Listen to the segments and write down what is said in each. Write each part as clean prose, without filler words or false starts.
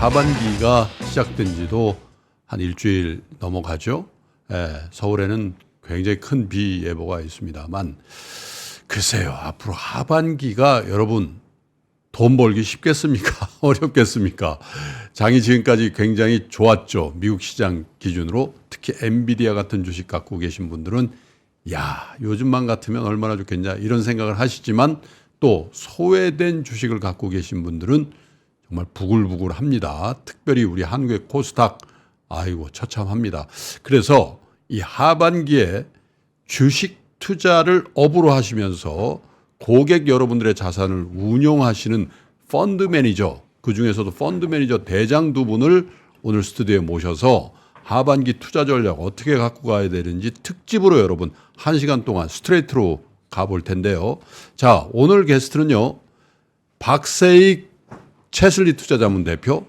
하반기가 시작된 지도 한 일주일 넘어가죠. 서울에는 굉장히 큰 비 예보가 있습니다만 글쎄요, 앞으로 하반기가 여러분 돈 벌기 쉽겠습니까? 어렵겠습니까? 장이 지금까지 굉장히 좋았죠. 미국 시장 기준으로. 특히 엔비디아 같은 주식 갖고 계신 분들은 야, 요즘만 같으면 얼마나 좋겠냐 이런 생각을 하시지만 또 소외된 주식을 갖고 계신 분들은 정말 부글부글합니다. 특별히 우리 한국의 코스닥 아이고 처참합니다. 그래서 이 하반기에 주식 투자를 업으로 하시면서 고객 여러분들의 자산을 운용하시는 펀드 매니저, 그중에서도 펀드 매니저 대장 두 분을 오늘 스튜디오에 모셔서 하반기 투자 전략 어떻게 갖고 가야 되는지 특집으로 여러분 1시간 동안 스트레이트로 가볼 텐데요. 자, 오늘 게스트는요. 박세익 채슬리 투자자문 대표,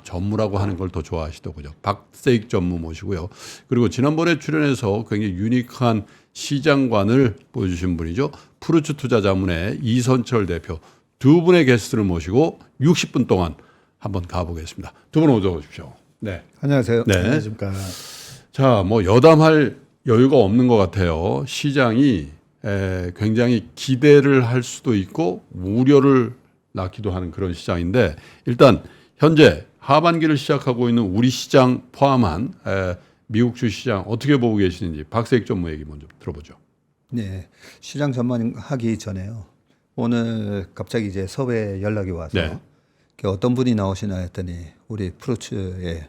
전무라고 하는 걸 더 좋아하시더군요. 박세익 전무 모시고요. 그리고 지난번에 출연해서 굉장히 유니크한 시장관을 보여주신 분이죠. 푸르츠 투자자문의 이선철 대표 두 분의 게스트를 모시고 60분 동안 한번 가보겠습니다. 두 분 어서 오십시오. 네. 안녕하세요. 네. 안녕하십니까. 자, 뭐 여담할 여유가 없는 것 같아요. 시장이 굉장히 기대를 할 수도 있고 우려를 낳기도 하는 그런 시장인데 일단 현재 하반기를 시작하고 있는 우리 시장 포함한 미국 주시장 어떻게 보고 계시는지 박세익 전무 얘기 먼저 들어보죠. 네, 시장 전망하기 전에요. 오늘 갑자기 이제 섭외 연락이 와서 네. 어떤 분이 나오시나 했더니 우리 프로츠의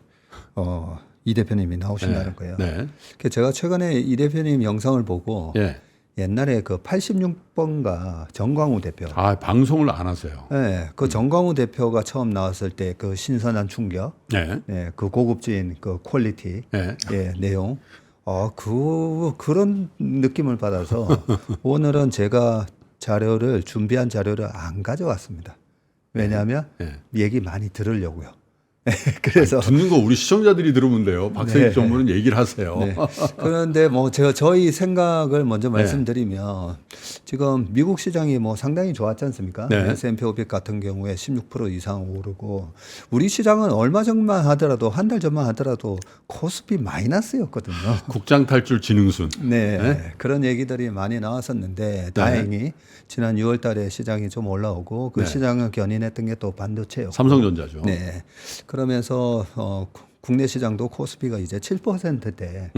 이 대표님이 나오신다는 거예요. 네. 제가 최근에 이 대표님 영상을 보고 예. 옛날에 그 86번가 정광우 대표. 방송을 안 하세요. 네, 그 정광우 대표가 처음 나왔을 때 그 신선한 충격, 네. 네, 그 고급진 그 퀄리티, 네. 예, 내용. 그런 느낌을 받아서 오늘은 제가 준비한 자료를 안 가져왔습니다. 왜냐하면 얘기 많이 들으려고요. 그래서 듣는 거 우리 시청자들이 들으면 돼요. 박세익 전무는 얘기를 하세요. 네. 그런데 뭐 저희 생각을 먼저 말씀드리면 지금 미국 시장이 뭐 상당히 좋았지 않습니까? 네. S&P 500 같은 경우에 16% 이상 오르고 우리 시장은 얼마 전만 하더라도 한 달 전만 하더라도 코스피 마이너스였거든요. 국장 탈출 진흥순. 네, 그런 얘기들이 많이 나왔었는데 다행히 지난 6월 달에 시장이 좀 올라오고 그 시장을 견인했던 게 또 반도체였고 삼성전자죠. 네. 그러면서 국내 시장도 코스피가 이제 7%대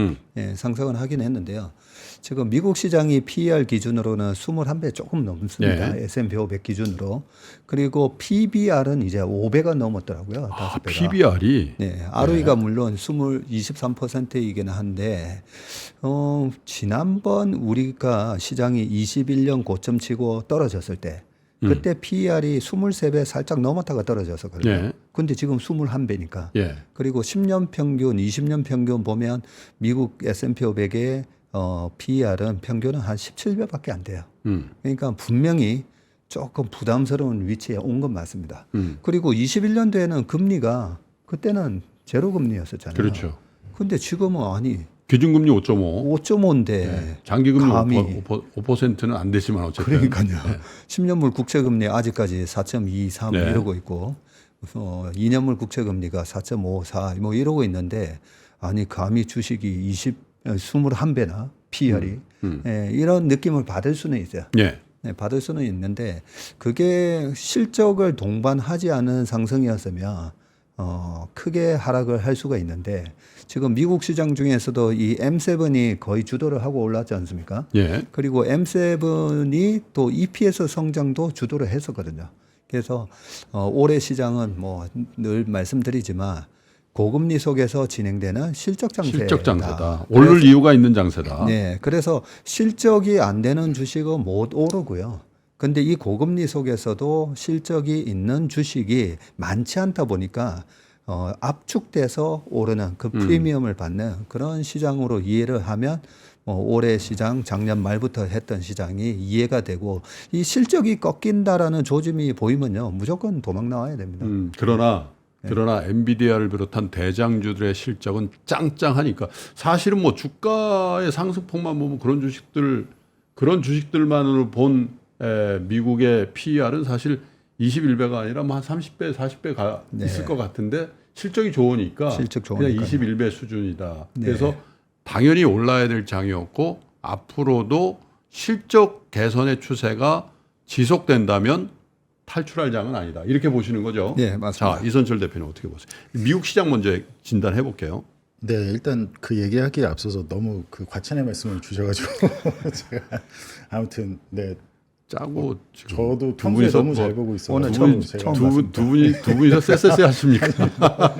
상승을 하긴 했는데요. 지금 미국 시장이 PER 기준으로는 21배 조금 넘습니다. S&P 500 기준으로. 그리고 PBR은 이제 5배가 넘었더라고요. 5배가. PBR이 네, ROE가 물론 23%이긴 한데 지난번 우리가 시장이 21년 고점 치고 떨어졌을 때 그때 PER이 23배 살짝 넘었다가 떨어졌었거든요. 근데 지금 21배니까. 그리고 10년 평균, 20년 평균 보면 미국 S&P 500의 PER은 평균은 한 17배밖에 안 돼요. 그러니까 분명히 조금 부담스러운 위치에 온 건 맞습니다. 그리고 21년도에는 금리가 그때는 제로 금리였었잖아요. 그렇죠. 근데 지금은 아니 기준금리 5.5. 5.5인데 장기금리 5%는 안 되지만 어쨌든. 그러니까요. 10년물 국채금리 아직까지 4.23 이러고 있고 2년물 국채금리가 4.54 뭐 이러고 있는데 아니 감히 주식이 21배나 PER이 이런 느낌을 받을 수는 있어요. 네, 받을 수는 있는데 그게 실적을 동반하지 않은 상승이었으면 크게 하락을 할 수가 있는데 지금 미국 시장 중에서도 이 M7이 거의 주도를 하고 올랐지 않습니까? 그리고 M7이 또 EPS 성장도 주도를 했었거든요. 그래서 올해 시장은 뭐 늘 말씀드리지만 고금리 속에서 진행되는 실적 장세다. 오를 이유가 있는 장세다. 네, 그래서 실적이 안 되는 주식은 못 오르고요. 근데 이 고금리 속에서도 실적이 있는 주식이 많지 않다 보니까 압축돼서 오르는 그 프리미엄을 받는 그런 시장으로 이해를 하면 올해 시장 작년 말부터 했던 시장이 이해가 되고 이 실적이 꺾인다라는 조짐이 보이면요 무조건 도망 나와야 됩니다. 그러나 엔비디아를 비롯한 대장주들의 실적은 짱짱하니까 사실은 뭐 주가의 상승폭만 보면 그런 주식들만으로 본 미국의 PER은 사실 21배가 아니라 뭐 한 30배, 40배가 네. 있을 것 같은데 실적이 좋으니까 실적 그냥 좋으니까요. 21배 수준이다. 네. 그래서 당연히 올라야 될 장이었고 앞으로도 실적 개선의 추세가 지속된다면 탈출할 장은 아니다. 이렇게 보시는 거죠? 네, 맞습니다. 자, 이선철 대표는 어떻게 보세요? 미국 시장 먼저 진단해 볼게요. 네, 일단 그 얘기하기에 앞서서 너무 그 과찬의 말씀을 주셔가지고 제가 아무튼 네 짜고 지금 저도 두 평소에 분이서 너무 뭐 잘 보고 있어요. 오늘 두 처음 분, 제가 처음 두 분이서 쎄쎄쎄 하십니까?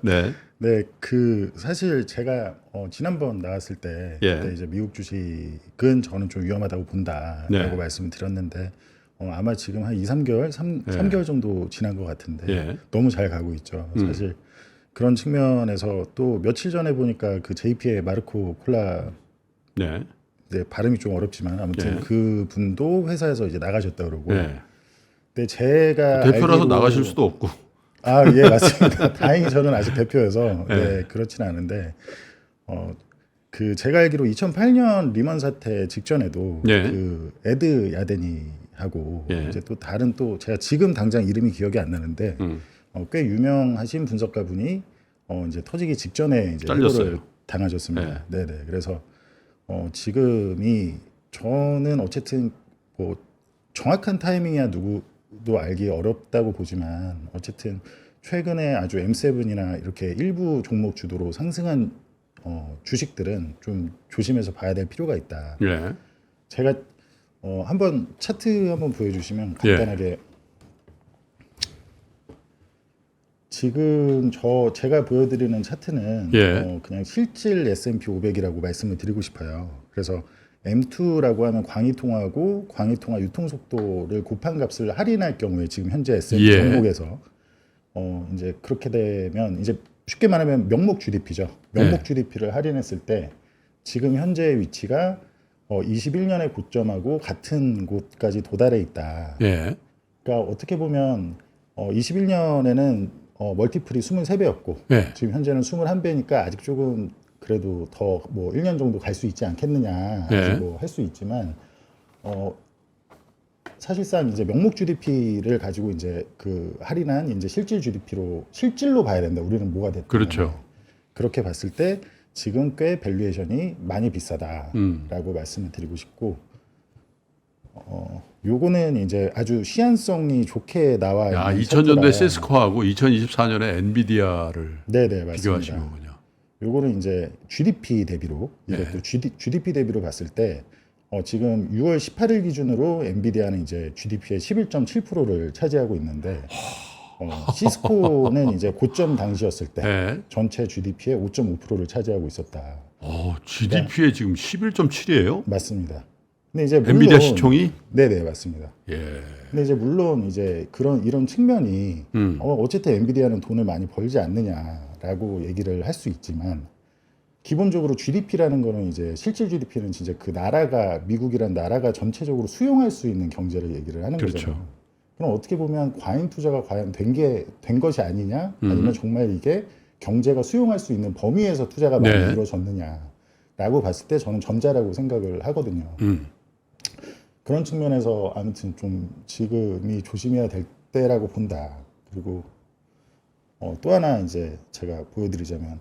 네. 네, 그 사실 제가 지난번 나왔을 때 예. 그때 이제 미국 주식은 저는 좀 위험하다고 본다라고 네. 말씀을 드렸는데 아마 지금 한 2, 3개월, 예. 3개월 정도 지난 것 같은데 예. 너무 잘 가고 있죠. 사실 그런 측면에서 또 며칠 전에 보니까 그 JP의 마르코 콜라 네. 네, 발음이 좀 어렵지만 아무튼 예. 그 분도 회사에서 이제 나가셨다 그러고. 네. 근데 제가 대표라서 알기로- 나가실 수도 없고. 아, 예, 맞습니다. 다행히 저는 아직 대표여서 예. 네, 그렇지는 않은데 그 제가 알기로 2008년 리먼 사태 직전에도 예. 그 에드 야데니하고 예. 이제 또 다른 또 제가 지금 당장 이름이 기억이 안 나는데 꽤 유명하신 분석가 분이 이제 터지기 직전에 이제 잘렸어요. 해고를 당하셨습니다. 네, 네. 그래서 지금이 저는 어쨌든 뭐 정확한 타이밍이야 누구도 알기 어렵다고 보지만 어쨌든 최근에 아주 M7이나 이렇게 일부 종목 주도로 상승한 주식들은 좀 조심해서 봐야 될 필요가 있다. 예. 제가 한번 차트 한번 보여주시면 예. 간단하게 지금 제가 보여드리는 차트는 예. 그냥 실질 S&P 500이라고 말씀을 드리고 싶어요. 그래서 M2라고 하면 광의통화하고 광의통화 유통속도를 곱한 값을 할인할 경우에 지금 현재 S&P 예. 종목에서 이제 그렇게 되면 이제 쉽게 말하면 명목 GDP죠. 명목 예. GDP를 할인했을 때 지금 현재의 위치가 21년의 고점하고 같은 곳까지 도달해 있다. 예. 그러니까 어떻게 보면 21년에는 멀티플이 23배였고 예. 지금 현재는 21배니까 아직 조금 그래도 더 뭐 1년 정도 갈 수 있지 않겠느냐 예. 뭐 할 수 있지만 사실상 이제 명목 GDP를 가지고 이제 그 할인한 이제 실질로 봐야 된다. 우리는 뭐가 됐든 그렇죠. 그렇게 봤을 때 지금 꽤 밸류에이션이 많이 비싸다라고 말씀을 드리고 싶고 요거는 이제 아주 시한성이 좋게 나와 야, 있는 2000년대 차트라. 시스코하고 2024년에 엔비디아를 네네 맞습니다. 비교하신 거군요. 요거는 이제 GDP 대비로 이것도 GDP 대비로 봤을 때 지금 6월 18일 기준으로 엔비디아는 이제 GDP의 11.7%를 차지하고 있는데 시스코는 이제 고점 당시였을 때 예. 전체 GDP의 5.5%를 차지하고 있었다. GDP에 지금 11.7이에요? 맞습니다. 근데 이제 물론 엔비디아 시총이? 네네 맞습니다. 예. 근데 이제 물론 이제 이런 측면이 어쨌든 엔비디아는 돈을 많이 벌지 않느냐라고 얘기를 할 수 있지만 기본적으로 GDP라는 거는 이제 실질 GDP는 진짜 그 나라가 미국이란 나라가 전체적으로 수용할 수 있는 경제를 얘기를 하는 그렇죠. 거잖아요. 그럼 어떻게 보면 과잉 투자가 과연 된 것이 아니냐 아니면 정말 이게 경제가 수용할 수 있는 범위에서 투자가 많이 네. 이루어졌느냐라고 봤을 때 저는 전자라고 생각을 하거든요. 그런 측면에서 아무튼 좀 지금이 조심해야 될 때라고 본다. 그리고 또 하나 이제 제가 보여드리자면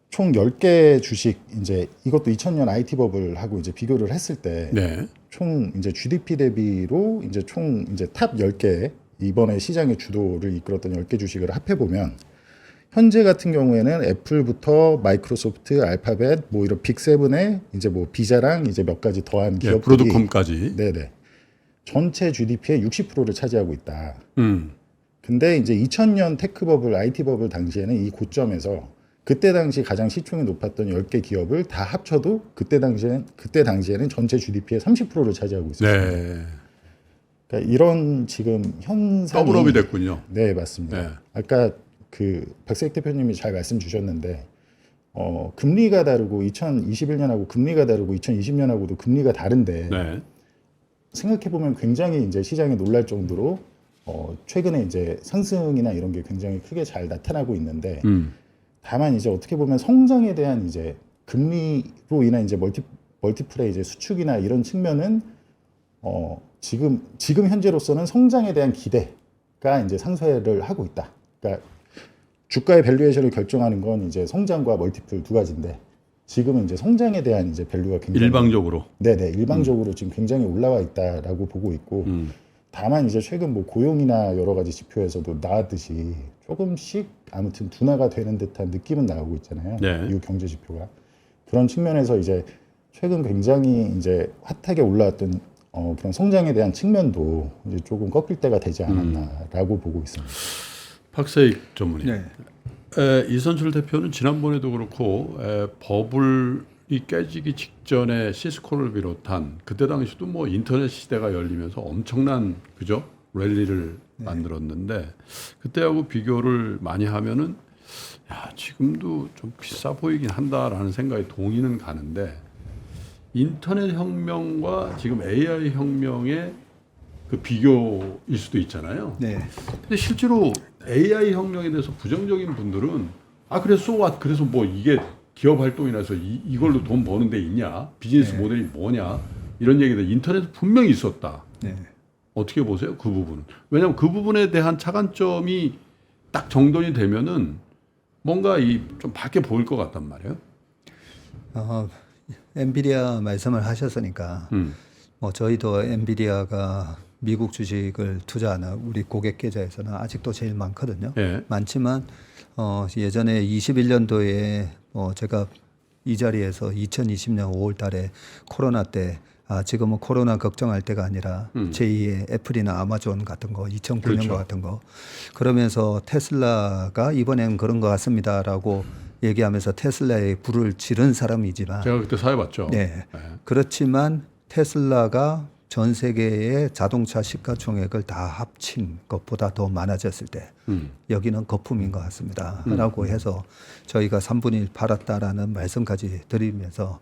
총 10개 주식 이제 이것도 2000년 IT 버블 하고 이제 비교를 했을 때 네. 총 이제 GDP 대비로 이제 총 이제 탑 10개 이번에 시장의 주도를 이끌었던 10개 주식을 합해 보면 현재 같은 경우에는 애플부터 마이크로소프트, 알파벳 뭐 이런 빅7에 이제 뭐 비자랑 이제 몇 가지 더한 예, 기업들이 브로드컴까지. 네네 전체 GDP의 60%를 차지하고 있다. 음. 근데 이제 2000년 테크 버블, IT 버블 당시에는 이 고점에서 그때 당시 가장 시총이 높았던 10개 기업을 다 합쳐도 그때 당시에는 전체 GDP의 30%를 차지하고 있었어요. 네. 그러니까 이런 지금 현상이 더블업이 됐군요. 네, 맞습니다. 네. 아까 그 박세익 대표님이 잘 말씀 주셨는데 금리가 다르고 2021년하고 금리가 다르고 2020년하고도 금리가 다른데 네. 생각해 보면 굉장히 이제 시장에 놀랄 정도로 최근에 이제 상승이나 이런 게 굉장히 크게 잘 나타나고 있는데 다만 이제 어떻게 보면 성장에 대한 이제 금리로 인한 이제 멀티플의 이제 수축이나 이런 측면은 지금 현재로서는 성장에 대한 기대가 이제 상쇄를 하고 있다. 그러니까 주가의 밸류에이션을 결정하는 건 이제 성장과 멀티플 두 가지인데 지금은 이제 성장에 대한 이제 밸류가 굉장히 일방적으로. 네네 일방적으로 지금 굉장히 올라와 있다라고 보고 있고 다만 이제 최근 뭐 고용이나 여러 가지 지표에서도 나왔듯이 조금씩 아무튼 둔화가 되는 듯한 느낌은 나오고 있잖아요. 네. 이 경제 지표가 그런 측면에서 이제 최근 굉장히 이제 핫하게 올라왔던 그런 성장에 대한 측면도 이제 조금 꺾일 때가 되지 않았나라고 보고 있습니다. 박세익 전문의. 네. 이선출 대표는 지난번에도 그렇고 버블이 깨지기 직전에 시스코를 비롯한 그때 당시도 뭐 인터넷 시대가 열리면서 엄청난 그죠 랠리를 만들었는데 그때하고 비교를 많이 하면은 야 지금도 좀 비싸 보이긴 한다라는 생각에 동의는 가는데 인터넷 혁명과 지금 AI 혁명의 그 비교일 수도 있잖아요. 네. 근데 실제로 AI 혁명에 대해서 부정적인 분들은 그래서 so what? 그래서 뭐 이게 기업 활동이라서 이걸로 돈 버는 데 있냐? 비즈니스 모델이 뭐냐? 이런 얘기들 인터넷에 분명히 있었다. 네. 어떻게 보세요? 그 부분은. 왜냐하면 그 부분에 대한 차관점이 딱 정돈이 되면은 뭔가 좀 밝게 보일 것 같단 말이에요. 엔비디아 말씀을 하셨으니까 뭐 저희도 엔비디아가 미국 주식을 투자하는 우리 고객 계좌에서는 아직도 제일 많거든요. 예. 많지만 예전에 21년도에 제가 이 자리에서 2020년 5월달에 코로나 때 지금은 코로나 걱정할 때가 아니라 제2의 애플이나 아마존 같은 거 2009년 그렇죠. 같은 거 그러면서 테슬라가 이번엔 그런 것 같습니다라고 얘기하면서 테슬라에 불을 지른 사람이지만 제가 그때 사회봤죠. 네. 그렇지만 테슬라가 전 세계의 자동차 시가총액을 다 합친 것보다 더 많아졌을 때 여기는 거품인 것 같습니다. 라고 해서 저희가 3분의 1 팔았다라는 말씀까지 드리면서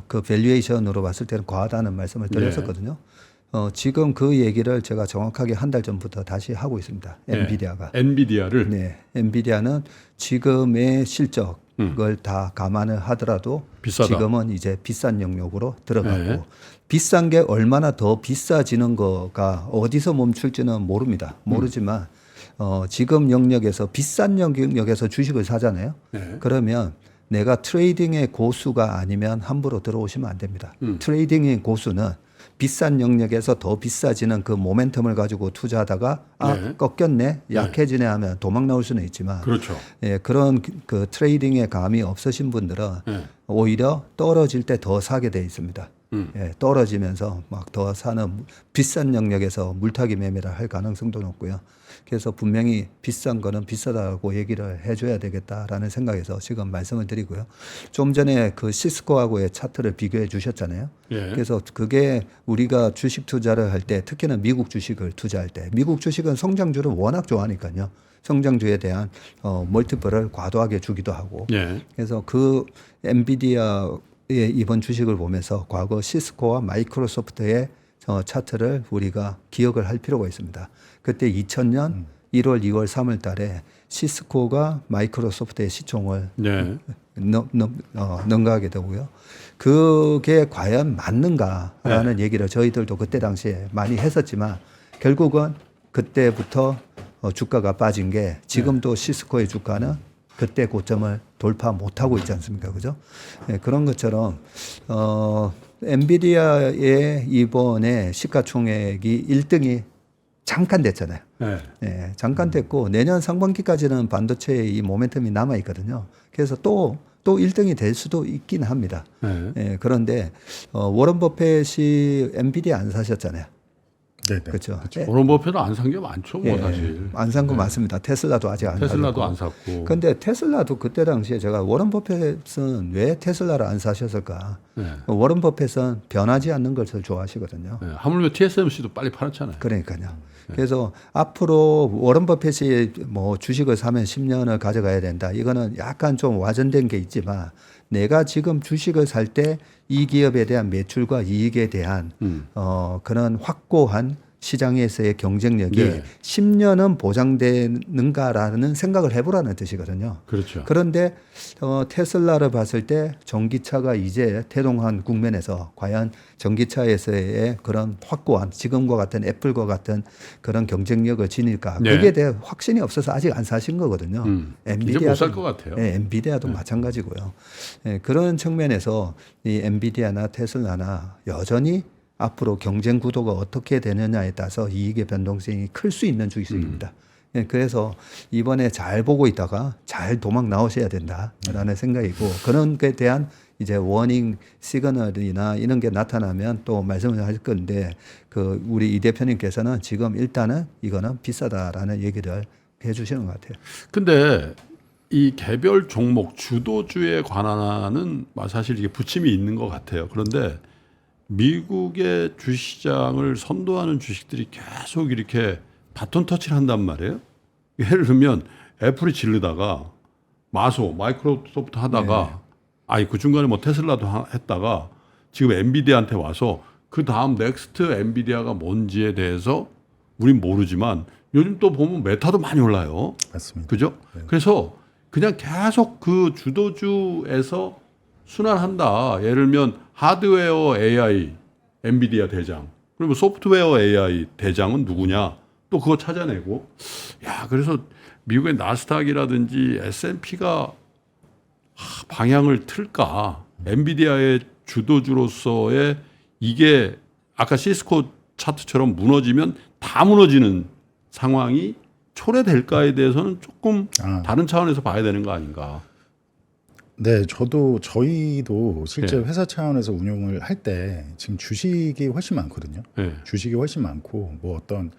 그 밸류에이션으로 봤을 때는 과하다는 말씀을 드렸었거든요. 지금 그 얘기를 제가 정확하게 한 달 전부터 다시 하고 있습니다. 엔비디아가. 엔비디아를. 네. 엔비디아는 지금의 실적을 다 감안을 하더라도 비싸다. 지금은 이제 비싼 영역으로 들어가고 네. 비싼 게 얼마나 더 비싸지는 거가 어디서 멈출지는 모릅니다. 모르지만 지금 영역에서 비싼 영역에서 주식을 사잖아요. 네. 그러면 내가 트레이딩의 고수가 아니면 함부로 들어오시면 안 됩니다. 트레이딩의 고수는 비싼 영역에서 더 비싸지는 그 모멘텀을 가지고 투자하다가 네. 꺾였네, 약해지네 하면 도망 나올 수는 있지만 그렇죠. 예, 그런 그 트레이딩의 감이 없으신 분들은 네. 오히려 떨어질 때 더 사게 돼 있습니다. 예, 떨어지면서 막 더 사는 비싼 영역에서 물타기 매매를 할 가능성도 높고요. 그래서 분명히 비싼 거는 비싸다고 얘기를 해줘야 되겠다라는 생각에서 지금 말씀을 드리고요. 좀 전에 그 시스코하고의 차트를 비교해 주셨잖아요. 예. 그래서 그게 우리가 주식 투자를 할 때 특히나 미국 주식을 투자할 때 미국 주식은 성장주를 워낙 좋아하니까요. 성장주에 대한 멀티플을 과도하게 주기도 하고 예. 그래서 그 엔비디아의 이번 주식을 보면서 과거 시스코와 마이크로소프트의 차트를 우리가 기억을 할 필요가 있습니다. 그때 2000년 1월, 2월, 3월 달에 시스코가 마이크로소프트의 시총을 네. 능가하게 되고요. 그게 과연 맞는가라는 얘기를 저희들도 그때 당시에 많이 했었지만 결국은 그때부터 주가가 빠진 게 지금도 시스코의 주가는 그때 고점을 돌파 못하고 있지 않습니까? 그죠? 네, 그런 것처럼 엔비디아의 이번에 시가총액이 1등이 잠깐 됐잖아요. 네. 네, 잠깐 됐고 내년 상반기까지는 반도체의 이 모멘텀이 남아 있거든요. 그래서 또 1등이 될 수도 있긴 합니다. 네. 네, 그런데 워런 버핏이 엔비디아 안 사셨잖아요. 네, 네. 그렇죠. 워런 버핏은 안 산 게 많죠, 뭐 사실. 안 산 거 맞습니다. 테슬라도 아직 안 테슬라도 사셨고. 안 샀고. 근데 테슬라도 그때 당시에 제가 워런 버핏은 왜 테슬라를 안 사셨을까? 네. 워런 버핏은 변하지 않는 것을 좋아하시거든요. 네. 하물며 TSMC도 빨리 팔았잖아요. 그러니까요. 그래서 앞으로 워런 버핏이 뭐 주식을 사면 10년을 가져가야 된다. 이거는 약간 좀 와전된 게 있지만 내가 지금 주식을 살 때 이 기업에 대한 매출과 이익에 대한 그런 확고한 시장에서의 경쟁력이 네. 10년은 보장되는가라는 생각을 해보라는 뜻이거든요. 그렇죠. 그런데 테슬라를 봤을 때 전기차가 이제 태동한 국면에서 과연 전기차에서의 그런 확고한 지금과 같은 애플과 같은 그런 경쟁력을 지닐까? 네. 그게 대해 확신이 없어서 아직 안 사신 거거든요. 이제 못 살 것 같아요. 네, 엔비디아도 마찬가지고요. 네, 그런 측면에서 이 엔비디아나 테슬라나 여전히 앞으로 경쟁 구도가 어떻게 되느냐에 따라서 이익의 변동성이 클 수 있는 주식입니다. 예, 그래서 이번에 잘 보고 있다가 잘 도망 나오셔야 된다라는 생각이고 그런 것에 대한 이제 워닝 시그널이나 이런 게 나타나면 또 말씀을 할 건데 그 우리 이 대표님께서는 지금 일단은 이거는 비싸다라는 얘기를 해주시는 것 같아요. 근데 이 개별 종목 주도주에 관한은 사실 이게 부침이 있는 것 같아요. 그런데 미국의 주식시장을 선도하는 주식들이 계속 이렇게 바톤 터치를 한단 말이에요. 예를 들면 애플이 지르다가 마이크로소프트 하다가 그 중간에 뭐 테슬라도 했다가 지금 엔비디아한테 와서 그 다음 넥스트 엔비디아가 뭔지에 대해서 우린 모르지만 요즘 또 보면 메타도 많이 올라요. 맞습니다. 그죠? 그래서 그냥 계속 그 주도주에서 순환한다. 예를 들면 하드웨어 AI 엔비디아 대장 그리고 소프트웨어 AI 대장은 누구냐 또 그거 찾아내고 그래서 미국의 나스닥이라든지 S&P가 방향을 틀까 엔비디아의 주도주로서의 이게 아까 시스코 차트처럼 무너지면 다 무너지는 상황이 초래될까에 대해서는 조금 다른 차원에서 봐야 되는 거 아닌가. 네, 저희도 실제 회사 차원에서 운용을 할 때 지금 주식이 훨씬 많거든요. 네. 주식이 훨씬 많고 뭐 어떤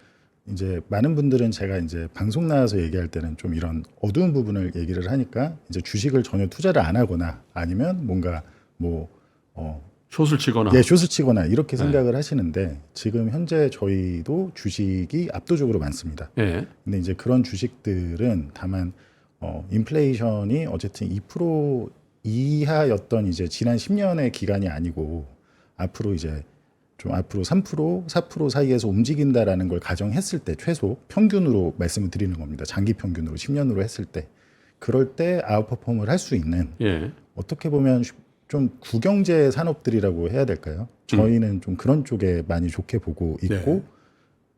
이제 많은 분들은 제가 이제 방송 나와서 얘기할 때는 좀 이런 어두운 부분을 얘기를 하니까 이제 주식을 전혀 투자를 안 하거나 아니면 뭔가 숏을 치거나 숏을 치거나 이렇게 생각을 하시는데 지금 현재 저희도 주식이 압도적으로 많습니다. 네. 근데 이제 그런 주식들은 다만 인플레이션이 어쨌든 2% 이하였던 이제 지난 10년의 기간이 아니고 앞으로 이제 좀 앞으로 3%, 4% 사이에서 움직인다라는 걸 가정했을 때 최소 평균으로 말씀을 드리는 겁니다. 장기 평균으로 10년으로 했을 때 그럴 때 아웃퍼폼을 할 수 있는 어떻게 보면 좀 구경제 산업들이라고 해야 될까요? 저희는 좀 그런 쪽에 많이 좋게 보고 있고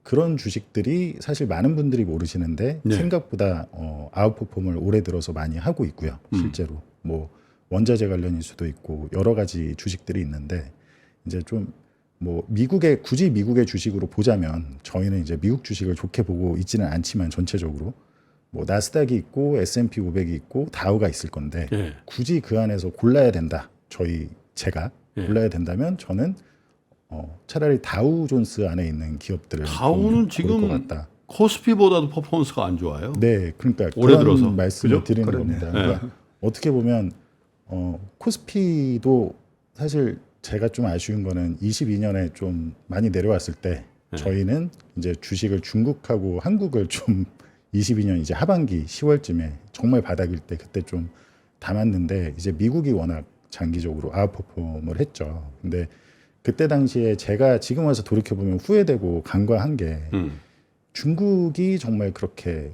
그런 주식들이 사실 많은 분들이 모르시는데 생각보다 아웃퍼폼을 올해 들어서 많이 하고 있고요. 실제로 뭐 원자재 관련일 수도 있고 여러 가지 주식들이 있는데 이제 좀 뭐 굳이 미국의 주식으로 보자면 저희는 이제 미국 주식을 좋게 보고 있지는 않지만 전체적으로 뭐 나스닥이 있고 S&P 500이 있고 다우가 있을 건데 굳이 그 안에서 골라야 된다. 제가 골라야 된다면 저는 차라리 다우존스 안에 있는 기업들을 다우는 지금 것 같다. 코스피보다도 퍼포먼스가 안 좋아요. 네, 그러니까 올해 그런 들어서. 말씀을 그죠? 드리는 그러네요. 겁니다. 그러니까 어떻게 보면 코스피도 사실 제가 좀 아쉬운 거는 22년에 좀 많이 내려왔을 때 저희는 이제 주식을 중국하고 한국을 좀 22년 이제 하반기 10월쯤에 정말 바닥일 때 그때 좀 담았는데 이제 미국이 워낙 장기적으로 아웃퍼폼을 했죠. 근데 그때 당시에 제가 지금 와서 돌이켜 보면 후회되고 간과한 게 중국이 정말 그렇게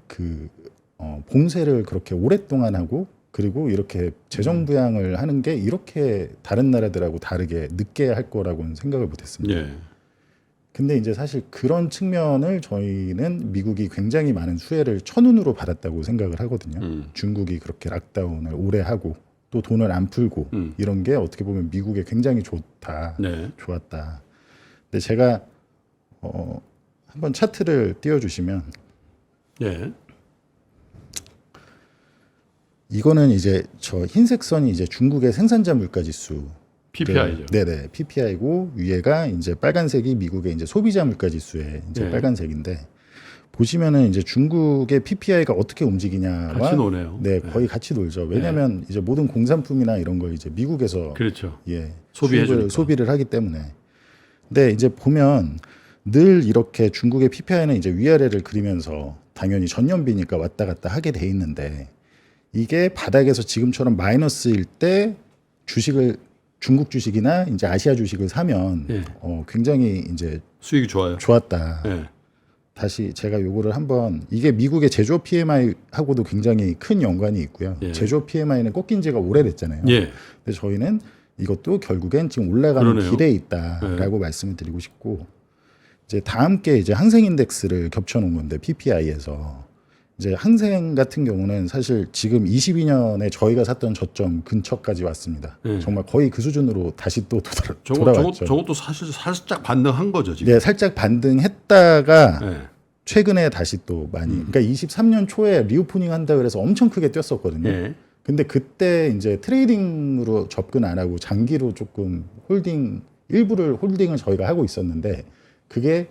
봉쇄를 그렇게 오랫동안 하고 그리고 이렇게 재정 부양을 하는 게 이렇게 다른 나라들하고 다르게 늦게 할 거라고는 생각을 못했습니다. 근데 이제 사실 그런 측면을 저희는 미국이 굉장히 많은 수혜를 천운으로 받았다고 생각을 하거든요. 중국이 그렇게 락다운을 오래 하고 또 돈을 안 풀고 이런 게 어떻게 보면 미국에 굉장히 좋았다. 근데 제가 한번 차트를 띄워주시면 이거는 이제 저 흰색 선이 이제 중국의 생산자 물가지수 PPI죠. 네네, PPI고 위에가 이제 빨간색이 미국의 이제 소비자 물가지수의 이제 빨간색인데 보시면은 이제 중국의 PPI가 어떻게 움직이냐와 같이 노네요. 네, 거의 같이 놀죠. 왜냐하면 이제 모든 공산품이나 이런 걸 이제 미국에서 그렇죠. 소비해주니까. 소비를 하기 때문에. 근데 이제 보면 늘 이렇게 중국의 PPI는 이제 위아래를 그리면서 당연히 전년비니까 왔다 갔다 하게 돼 있는데 이게 바닥에서 지금처럼 마이너스일 때 중국 주식이나 이제 아시아 주식을 사면 예. 굉장히 이제 수익이 좋아요. 좋았다. 예. 다시 제가 요거를 한번 이게 미국의 제조업 PMI하고도 굉장히 큰 연관이 있고요. 예. 제조업 PMI는 꺾인 지가 오래됐잖아요. 예. 근데 저희는 이것도 결국엔 지금 올라가는 그러네요. 길에 있다라고 말씀을 드리고 싶고 이제 다 함께 이제 항생 인덱스를 겹쳐 놓은 건데 PPI에서 이제 항생 같은 경우는 사실 지금 22년에 저희가 샀던 저점 근처까지 왔습니다. 예. 정말 거의 그 수준으로 다시 또 돌아왔죠. 저것도 사실 살짝 반등한 거죠 지금. 네, 살짝 반등했다가 예. 최근에 다시 또 많이 그러니까 23년 초에 리오프닝 한다 그래서 엄청 크게 뛰었었거든요. 예. 근데 그때 이제 트레이딩으로 접근 안 하고 장기로 조금 일부를 홀딩을 저희가 하고 있었는데 그게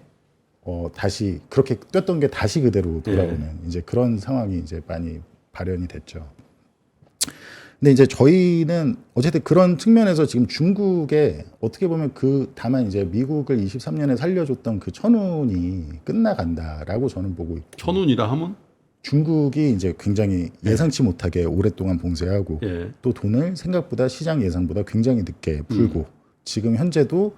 다시 그렇게 뛰었던 게 다시 그대로 돌아오는 이제 그런 상황이 이제 많이 발현이 됐죠. 근데 이제 저희는 어쨌든 그런 측면에서 지금 중국에 어떻게 보면 다만 이제 미국을 23년에 살려줬던 그 천운이 끝나간다라고 저는 보고 있고 천운이라 하면 중국이 이제 굉장히 예상치 못하게 오랫동안 봉쇄하고 예. 또 돈을 생각보다 시장 예상보다 굉장히 늦게 풀고 지금 현재도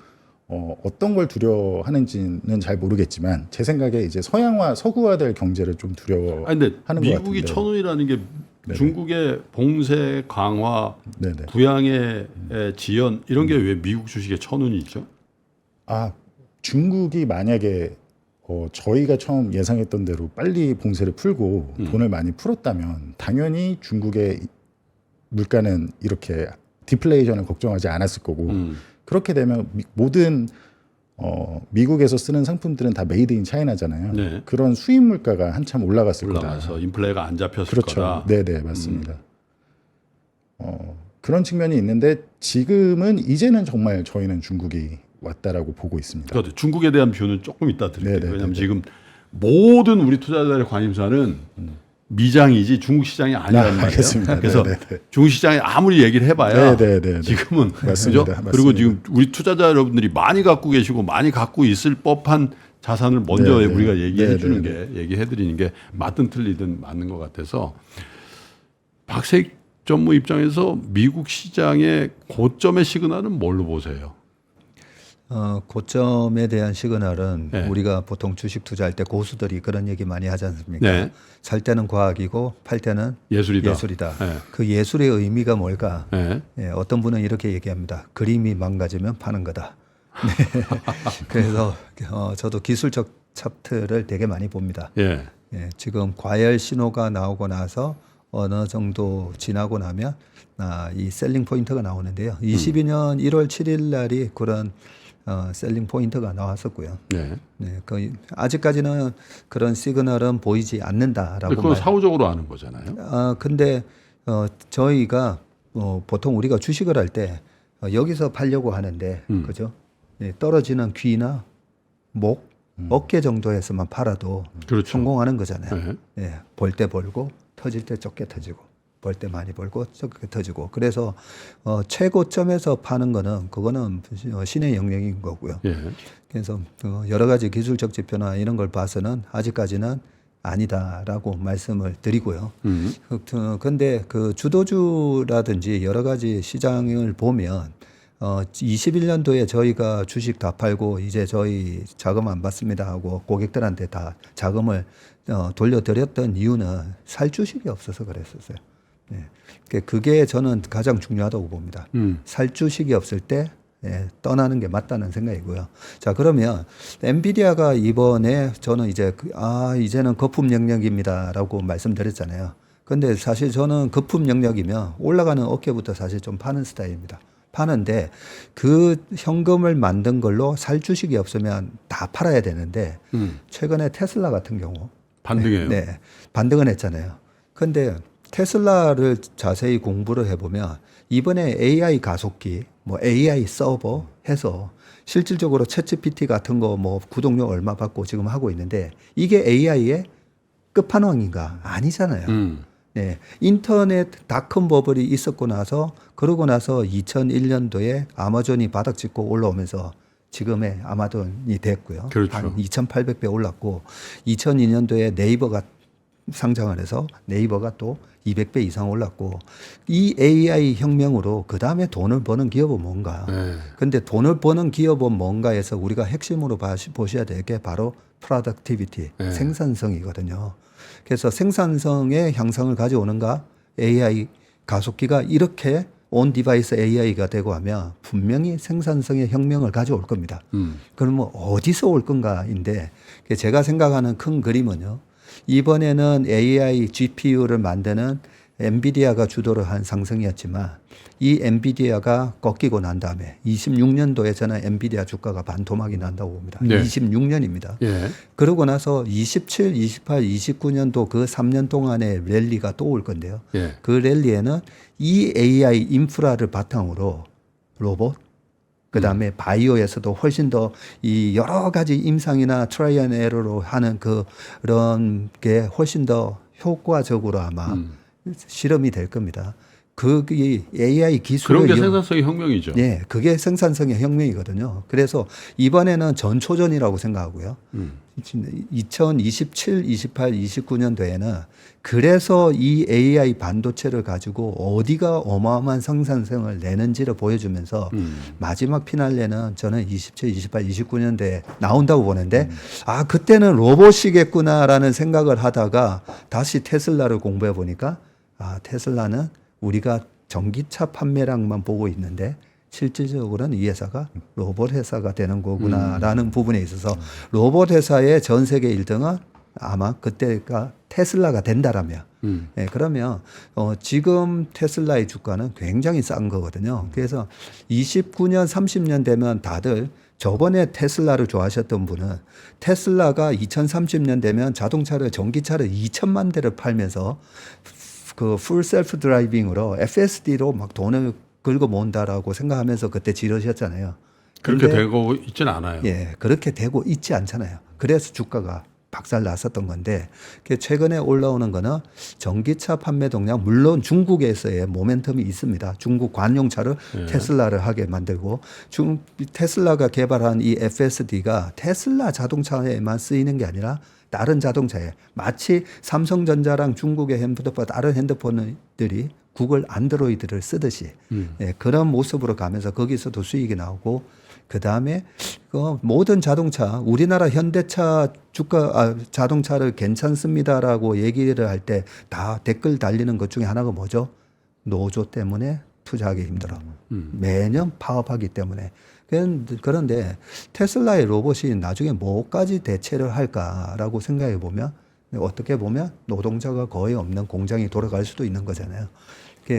어떤 걸 두려워하는지는 잘 모르겠지만 제 생각에 이제 서구화될 경제를 좀 두려워하는 아니 근데 것 미국이 같은데. 천운이라는 게 네네. 중국의 봉쇄 강화, 네네. 부양의 지연 이런 게 왜 미국 주식의 천운이 있죠? 아 중국이 만약에 저희가 처음 예상했던 대로 빨리 봉쇄를 풀고 돈을 많이 풀었다면 당연히 중국의 물가는 이렇게 디플레이션을 걱정하지 않았을 거고 그렇게 되면 모든 미국에서 쓰는 상품들은 다 메이드 인 차이나잖아요. 네. 그런 수입 물가가 한참 올라갔을 올라가서 거다. 인플레가 안 잡혔을 그렇죠. 거다. 네네 맞습니다. 그런 측면이 있는데 지금은 이제는 정말 저희는 중국이 왔다라고 보고 있습니다. 그렇죠. 중국에 대한 뷰는 조금 이따 드릴게요. 네네, 왜냐하면 네네. 지금 모든 우리 투자자들의 관심사는 미장이지 중국 시장이 아니란 말이에요. 알겠습니다. 그래서 네네. 중국 시장에 아무리 얘기를 해봐야 네네네. 지금은 맞습니다. 그죠? 맞습니다. 그리고 지금 우리 투자자 여러분들이 많이 갖고 계시고 많이 갖고 있을 법한 자산을 먼저 네네. 우리가 얘기해 주는 네네네. 게 얘기해 드리는 게 맞든 틀리든 맞는 것 같아서 박세익 전무 입장에서 미국 시장의 고점의 시그널은 뭘로 보세요? 고점에 대한 시그널은 네. 우리가 보통 주식 투자할 때 고수들이 그런 얘기 많이 하지 않습니까? 네. 살 때는 과학이고 팔 때는 예술이다. 네. 그 예술의 의미가 뭘까? 네. 예, 어떤 분은 이렇게 얘기합니다. 그림이 망가지면 파는 거다. 네. 그래서 저도 기술적 차트를 되게 많이 봅니다. 예. 예, 지금 과열 신호가 나오고 나서 어느 정도 지나고 나면 이 셀링 포인트가 나오는데요. 22년 1월 7일 날이 그런 셀링 포인트가 나왔었고요. 네. 네, 아직까지는 그런 시그널은 보이지 않는다라고. 그건 사후적으로 아는 거잖아요. 근데 저희가 보통 우리가 주식을 할 때 여기서 팔려고 하는데, 그죠? 네, 떨어지는 귀나 목, 어깨 정도에서만 팔아도 그렇죠. 성공하는 거잖아요. 네. 네, 벌 때 벌고 터질 때 적게 터지고. 벌 때 많이 벌고 적게 터지고 그래서 최고점에서 파는 거는 그거는 신의 영역인 거고요. 예. 그래서 여러 가지 기술적 지표나 이런 걸 봐서는 아직까지는 아니다라고 말씀을 드리고요. 그런데 그 주도주라든지 여러 가지 시장을 보면 21년도에 저희가 주식 다 팔고 이제 저희 자금 안 받습니다 하고 고객들한테 다 자금을 돌려드렸던 이유는 살 주식이 없어서 그랬었어요. 네. 그게 저는 가장 중요하다고 봅니다. 살 주식이 없을 때 떠나는 게 맞다는 생각이고요. 자, 그러면 엔비디아가 이번에 저는 이제는 거품 영역입니다라고 말씀드렸잖아요. 근데 사실 저는 거품 영역이면 올라가는 어깨부터 사실 좀 파는 스타일입니다. 파는데 그 현금을 만든 걸로 살 주식이 없으면 다 팔아야 되는데 최근에 테슬라 같은 경우 반등해요. 네, 반등은 했잖아요. 근데 테슬라를 자세히 공부를 해보면 이번에 AI 가속기, 뭐 AI 서버 해서 실질적으로 챗GPT 같은 거 뭐 구독료 얼마 받고 지금 하고 있는데 이게 AI의 끝판왕인가? 아니잖아요. 네, 인터넷 닷컴 버블이 있었고 나서 그러고 나서 2001년도에 아마존이 바닥 찍고 올라오면서 지금의 아마존이 됐고요. 그렇죠. 한 2,800배 올랐고 2002년도에 네이버가 상장을 해서 네이버가 또 200배 이상 올랐고 이 AI 혁명으로 그 다음에 돈을 버는 기업은 뭔가. 네. 근데 돈을 버는 기업은 뭔가에서 우리가 핵심으로 보셔야 될 게 바로 productivity, 네. 생산성이거든요. 그래서 생산성의 향상을 가져오는가 AI 가속기가 이렇게 온 디바이스 AI가 되고 하면 분명히 생산성의 혁명을 가져올 겁니다. 그러면 어디서 올 건가인데 제가 생각하는 큰 그림은요. 이번에는 AI GPU를 만드는 엔비디아가 주도를 한 상승이었지만 이 엔비디아가 꺾이고 난 다음에 26년도에 저는 엔비디아 주가가 반토막이 난다고 봅니다. 네. 26년입니다. 예. 그러고 나서 27, 28, 29년도 그 3년 동안의 랠리가 또 올 건데요. 예. 그 랠리에는 이 AI 인프라를 바탕으로 로봇, 그 다음에 바이오에서도 훨씬 더 이 여러 가지 임상이나 트라이 앤 에러로 하는 그런 게 훨씬 더 효과적으로 아마 실험이 될 겁니다. 그게 AI 기술을 그런 게 생산성의 혁명이죠. 네, 그게 생산성의 혁명이거든요. 그래서 이번에는 전초전이라고 생각하고요. 2027, 28, 29년도에는 그래서 이 AI 반도체를 가지고 어디가 어마어마한 생산성을 내는지를 보여주면서 마지막 피날레는 저는 27, 28, 29년도에 나온다고 보는데 아, 그때는 로봇이겠구나라는 생각을 하다가 다시 테슬라를 공부해 보니까 아, 테슬라는 우리가 전기차 판매량만 보고 있는데 실질적으로는 이 회사가 로봇 회사가 되는 거구나라는 부분에 있어서 로봇 회사의 전 세계 1등은 아마 그때가 테슬라가 된다라면 예, 그러면 지금 테슬라의 주가는 굉장히 싼 거거든요. 그래서 29년 30년 되면 다들 저번에 테슬라를 좋아하셨던 분은 테슬라가 2030년 되면 자동차를 전기차를 2천만 대를 팔면서 그 풀 셀프 드라이빙으로 FSD로 막 돈을 긁어 모은다라고 생각하면서 그때 지르셨잖아요. 그렇게 근데 되고 있지는 않아요. 예, 그렇게 되고 있지 않잖아요. 그래서 주가가 박살 났었던 건데 최근에 올라오는 거는 전기차 판매 동향 물론 중국에서의 모멘텀이 있습니다. 중국 관용차를 테슬라를 하게 만들고 테슬라가 개발한 이 FSD가 테슬라 자동차에만 쓰이는 게 아니라 다른 자동차에 마치 삼성전자랑 중국의 핸드폰 다른 핸드폰들이 구글 안드로이드를 쓰듯이 예, 그런 모습으로 가면서 거기서도 수익이 나오고 그 다음에 그 모든 자동차 우리나라 현대차 자동차를 괜찮습니다라고 얘기를 할 때 다 댓글 달리는 것 중에 하나가 뭐죠? 노조 때문에 투자하기 힘들어. 매년 파업하기 때문에. 그런데 테슬라의 로봇이 나중에 뭐까지 대체를 할까라고 생각해 보면 어떻게 보면 노동자가 거의 없는 공장이 돌아갈 수도 있는 거잖아요.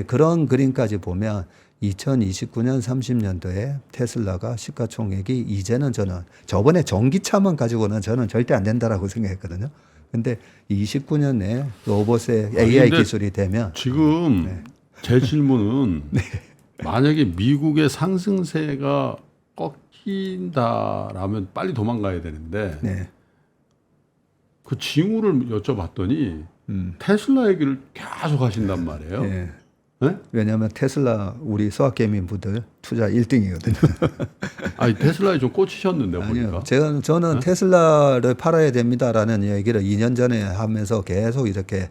그런 그림까지 보면 2029년 30년도에 테슬라가 시가총액이 이제는 저는 저번에 전기차만 가지고는 저는 절대 안 된다라고 생각했거든요. 근데 29년 내에 로봇의 AI 기술이 되면 지금 제 질문은 만약에 미국의 상승세가 꺾인다라면 빨리 도망가야 되는데 네. 그 징후를 여쭤봤더니 테슬라 얘기를 계속 하신단 말이에요. 네. 네? 왜냐하면 테슬라 우리 소확개민 분들 투자 1등이거든요. 아니 테슬라에 좀 꽂히셨는데 아니요. 보니까. 저는 테슬라를 팔아야 됩니다라는 얘기를 2년 전에 하면서 계속 이렇게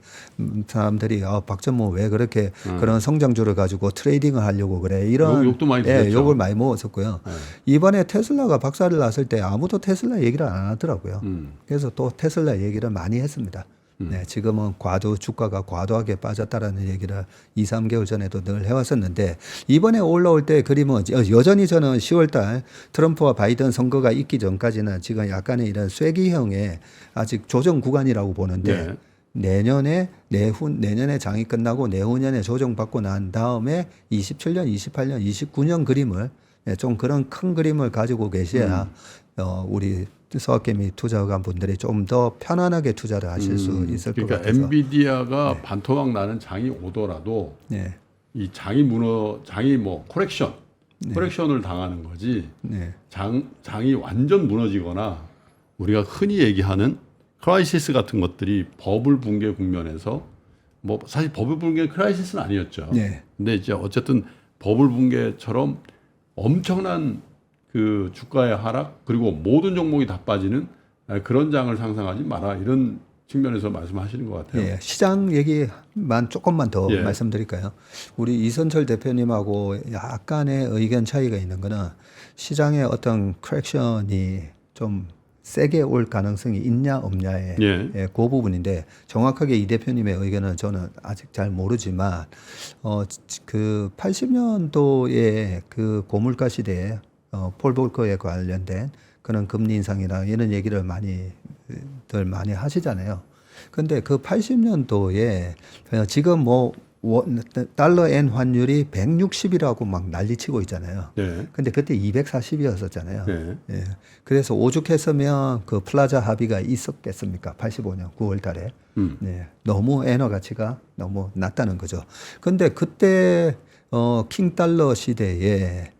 사람들이 박전모 왜 그렇게 그런 성장주를 가지고 트레이딩을 하려고 그래 이런 욕도 많이 들었죠. 욕을 많이 먹었었고요. 이번에 테슬라가 박살을 났을 때 아무도 테슬라 얘기를 안 하더라고요. 그래서 또 테슬라 얘기를 많이 했습니다. 네, 지금은 주가가 과도하게 빠졌다라는 얘기를 2, 3개월 전에도 늘 해왔었는데 이번에 올라올 때 그림은 여전히 저는 10월달 트럼프와 바이든 선거가 있기 전까지는 지금 약간의 이런 쐐기형의 아직 조정 구간이라고 보는데 내년에 장이 끝나고 내후년에 조정받고 난 다음에 27년, 28년, 29년 그림을 좀 그런 큰 그림을 가지고 계셔야 우리 소확개미 투자관 분들이 좀 더 편안하게 투자를 하실 수 있을 것 같아서. 그러니까 엔비디아가 반토막 나는 장이 오더라도 네. 이 장이 뭐 코렉션을 당하는 거지. 네. 장이 완전 무너지거나 우리가 흔히 얘기하는 크라이시스 같은 것들이 버블 붕괴 국면에서 뭐 사실 버블 붕괴 크라이시스는 아니었죠. 네. 근데 이제 어쨌든 버블 붕괴처럼 엄청난 그 주가의 하락 그리고 모든 종목이 다 빠지는 그런 장을 상상하지 마라 이런 측면에서 말씀하시는 것 같아요. 예, 시장 얘기만 조금만 더 예. 말씀드릴까요? 우리 이선철 대표님하고 약간의 의견 차이가 있는 거는 시장의 어떤 크랙션이 좀 세게 올 가능성이 있냐 없냐의 예. 예, 그 부분인데 정확하게 이 대표님의 의견은 저는 아직 잘 모르지만 그 80년도에 그 고물가 시대에 폴 볼커에 관련된 그런 금리 인상이나 이런 얘기를 많이들 많이 하시잖아요. 근데 그 80년도에 지금 뭐 달러 엔 환율이 160이라고 막 난리치고 있잖아요. 네. 근데 그때 240이었었잖아요. 네. 예. 그래서 오죽했으면 그 플라자 합의가 있었겠습니까? 85년 9월 달에. 네. 너무 엔화 가치가 너무 낮다는 거죠. 근데 그때 킹달러 시대에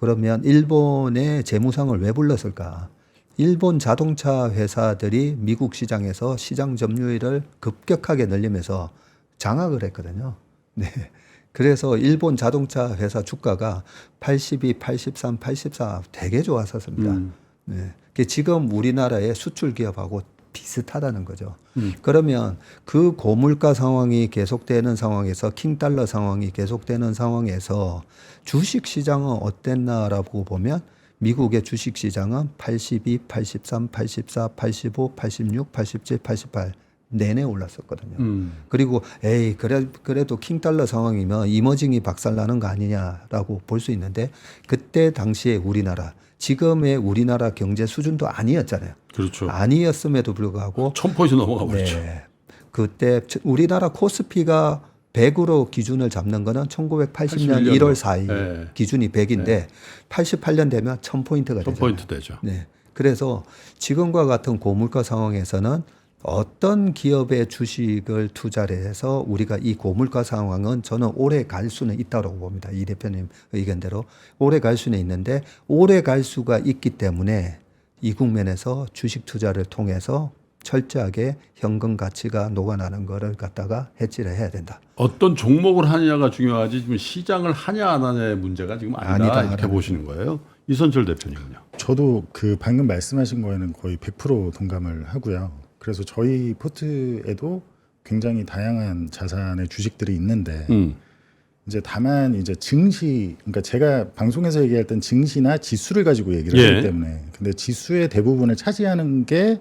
그러면 일본의 재무상을 왜 불렀을까? 일본 자동차 회사들이 미국 시장에서 시장 점유율을 급격하게 늘리면서 장악을 했거든요. 네. 그래서 일본 자동차 회사 주가가 82, 83, 84 되게 좋았었습니다. 네. 그게 지금 우리나라의 수출 기업하고 비슷하다는 거죠. 그러면 그 고물가 상황이 계속되는 상황에서 킹달러 상황이 계속되는 상황에서 주식 시장은 어땠나라고 보면 미국의 주식 시장은 82, 83, 84, 85, 86, 87, 88 내내 올랐었거든요. 그리고 그래도 킹달러 상황이면 이머징이 박살나는 거 아니냐라고 볼 수 있는데 그때 당시에 우리나라 지금의 우리나라 경제 수준도 아니었잖아요. 그렇죠. 아니었음에도 불구하고 1000포인트 넘어가 버렸죠. 네, 그때 우리나라 코스피가 100으로 기준을 잡는 거는 1980년 1월 4일 네. 기준이 100인데 88년 되면 1000포인트가 되죠. 1000포인트 되죠. 네. 그래서 지금과 같은 고물가 상황에서는 어떤 기업의 주식을 투자를 해서 우리가 이 고물가 상황은 저는 오래 갈 수는 있다고 봅니다. 이 대표님 의견대로 오래 갈 수는 있는데 오래 갈 수가 있기 때문에 이 국면에서 주식 투자를 통해서 철저하게 현금 가치가 녹아나는 거를 갖다가 해지를 해야 된다. 어떤 종목을 하느냐가 중요하지 지금 시장을 하냐 안 하냐의 문제가 지금 아니다 이렇게 보시는 거예요. 이선철 대표님은요. 저도 그 방금 말씀하신 거에는 거의 100% 동감을 하고요. 그래서 저희 포트에도 굉장히 다양한 자산의 주식들이 있는데 이제 다만 이제 증시, 그러니까 제가 방송에서 얘기할 땐 증시나 지수를 가지고 얘기를 하기 때문에 근데 지수의 대부분을 차지하는 게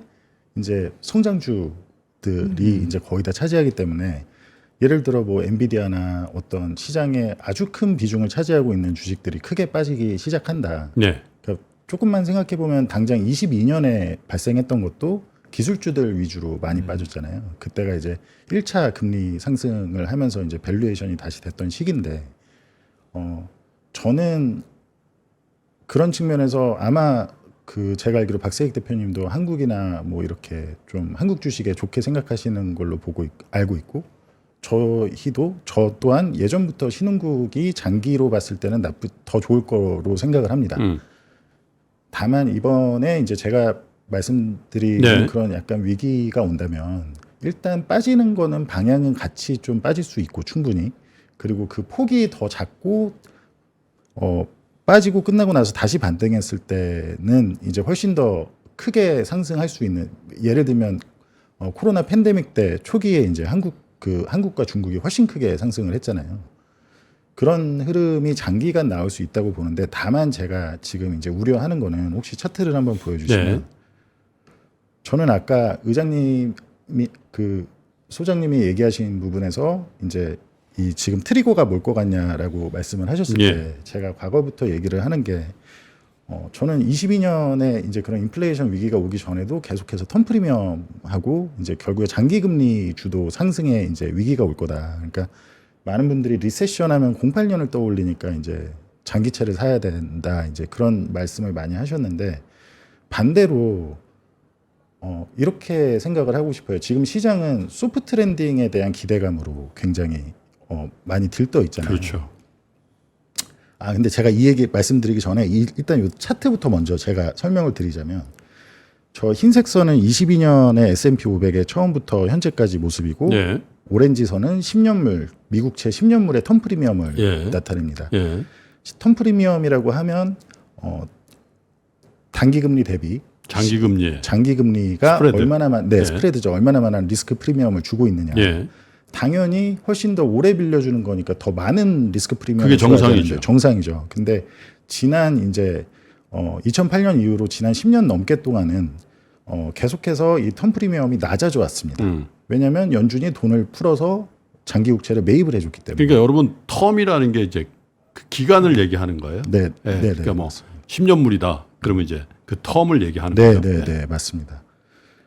이제 성장주들이 이제 거의 다 차지하기 때문에 예를 들어 뭐 엔비디아나 어떤 시장에 아주 큰 비중을 차지하고 있는 주식들이 크게 빠지기 시작한다. 네. 그러니까 조금만 생각해 보면 당장 22년에 발생했던 것도 기술주들 위주로 많이 빠졌잖아요. 그때가 이제 1차 금리 상승을 하면서 이제 밸류에이션이 다시 됐던 시기인데, 저는 그런 측면에서 아마 그 제가 알기로 박세익 대표님도 한국이나 뭐 이렇게 좀 한국 주식에 좋게 생각하시는 걸로 알고 있고, 저 또한 예전부터 신흥국이 장기로 봤을 때는 더 좋을 거로 생각을 합니다. 다만 이번에 이제 제가 말씀드린 그런 약간 위기가 온다면 일단 빠지는 거는 방향은 같이 좀 빠질 수 있고 충분히 그리고 그 폭이 더 작고 빠지고 끝나고 나서 다시 반등했을 때는 이제 훨씬 더 크게 상승할 수 있는 예를 들면 코로나 팬데믹 때 초기에 이제 한국과 중국이 훨씬 크게 상승을 했잖아요. 그런 흐름이 장기간 나올 수 있다고 보는데 다만 제가 지금 이제 우려하는 거는 혹시 차트를 한번 보여주시면 저는 아까 소장님이 얘기하신 부분에서 이제 이 지금 트리거가 뭘 것 같냐라고 말씀을 하셨을 때 제가 과거부터 얘기를 하는 게 저는 22년에 이제 그런 인플레이션 위기가 오기 전에도 계속해서 턴 프리미엄하고 이제 결국에 장기 금리 주도 상승에 이제 위기가 올 거다. 그러니까 많은 분들이 리세션 하면 08년을 떠올리니까 이제 장기채를 사야 된다. 이제 그런 말씀을 많이 하셨는데 반대로 이렇게 생각을 하고 싶어요. 지금 시장은 소프트 랜딩에 대한 기대감으로 굉장히 많이 들떠 있잖아요. 그렇죠. 근데 제가 이 얘기 말씀드리기 전에 일단 이 차트부터 먼저 제가 설명을 드리자면 저 흰색 선은 22년의 S&P 500의 처음부터 현재까지 모습이고 오렌지 선은 10년물 미국채 10년물의 턴 프리미엄을 나타냅니다. 턴 프리미엄이라고 하면 단기 금리 대비 장기 금리. 장기 금리가 스프레드. 얼마나만 예. 스프레드죠. 얼마나만한 리스크 프리미엄을 주고 있느냐. 예. 당연히 훨씬 더 오래 빌려주는 거니까 더 많은 리스크 프리미엄을 그게 줘야 정상이죠. 되는데 정상이죠. 근데 지난 이제 2008년 이후로 지난 10년 넘게 동안은 계속해서 이 텀 프리미엄이 낮아져 왔습니다. 왜냐하면 연준이 돈을 풀어서 장기 국채를 매입을 해줬기 때문에. 그러니까 여러분 텀이라는 게 이제 그 기간을 얘기하는 거예요. 네, 예, 네, 그러니까 네, 뭐 맞습니다. 10년물이다. 그러면 이제 그 텀을 얘기하는 네, 거죠. 네, 네, 맞습니다.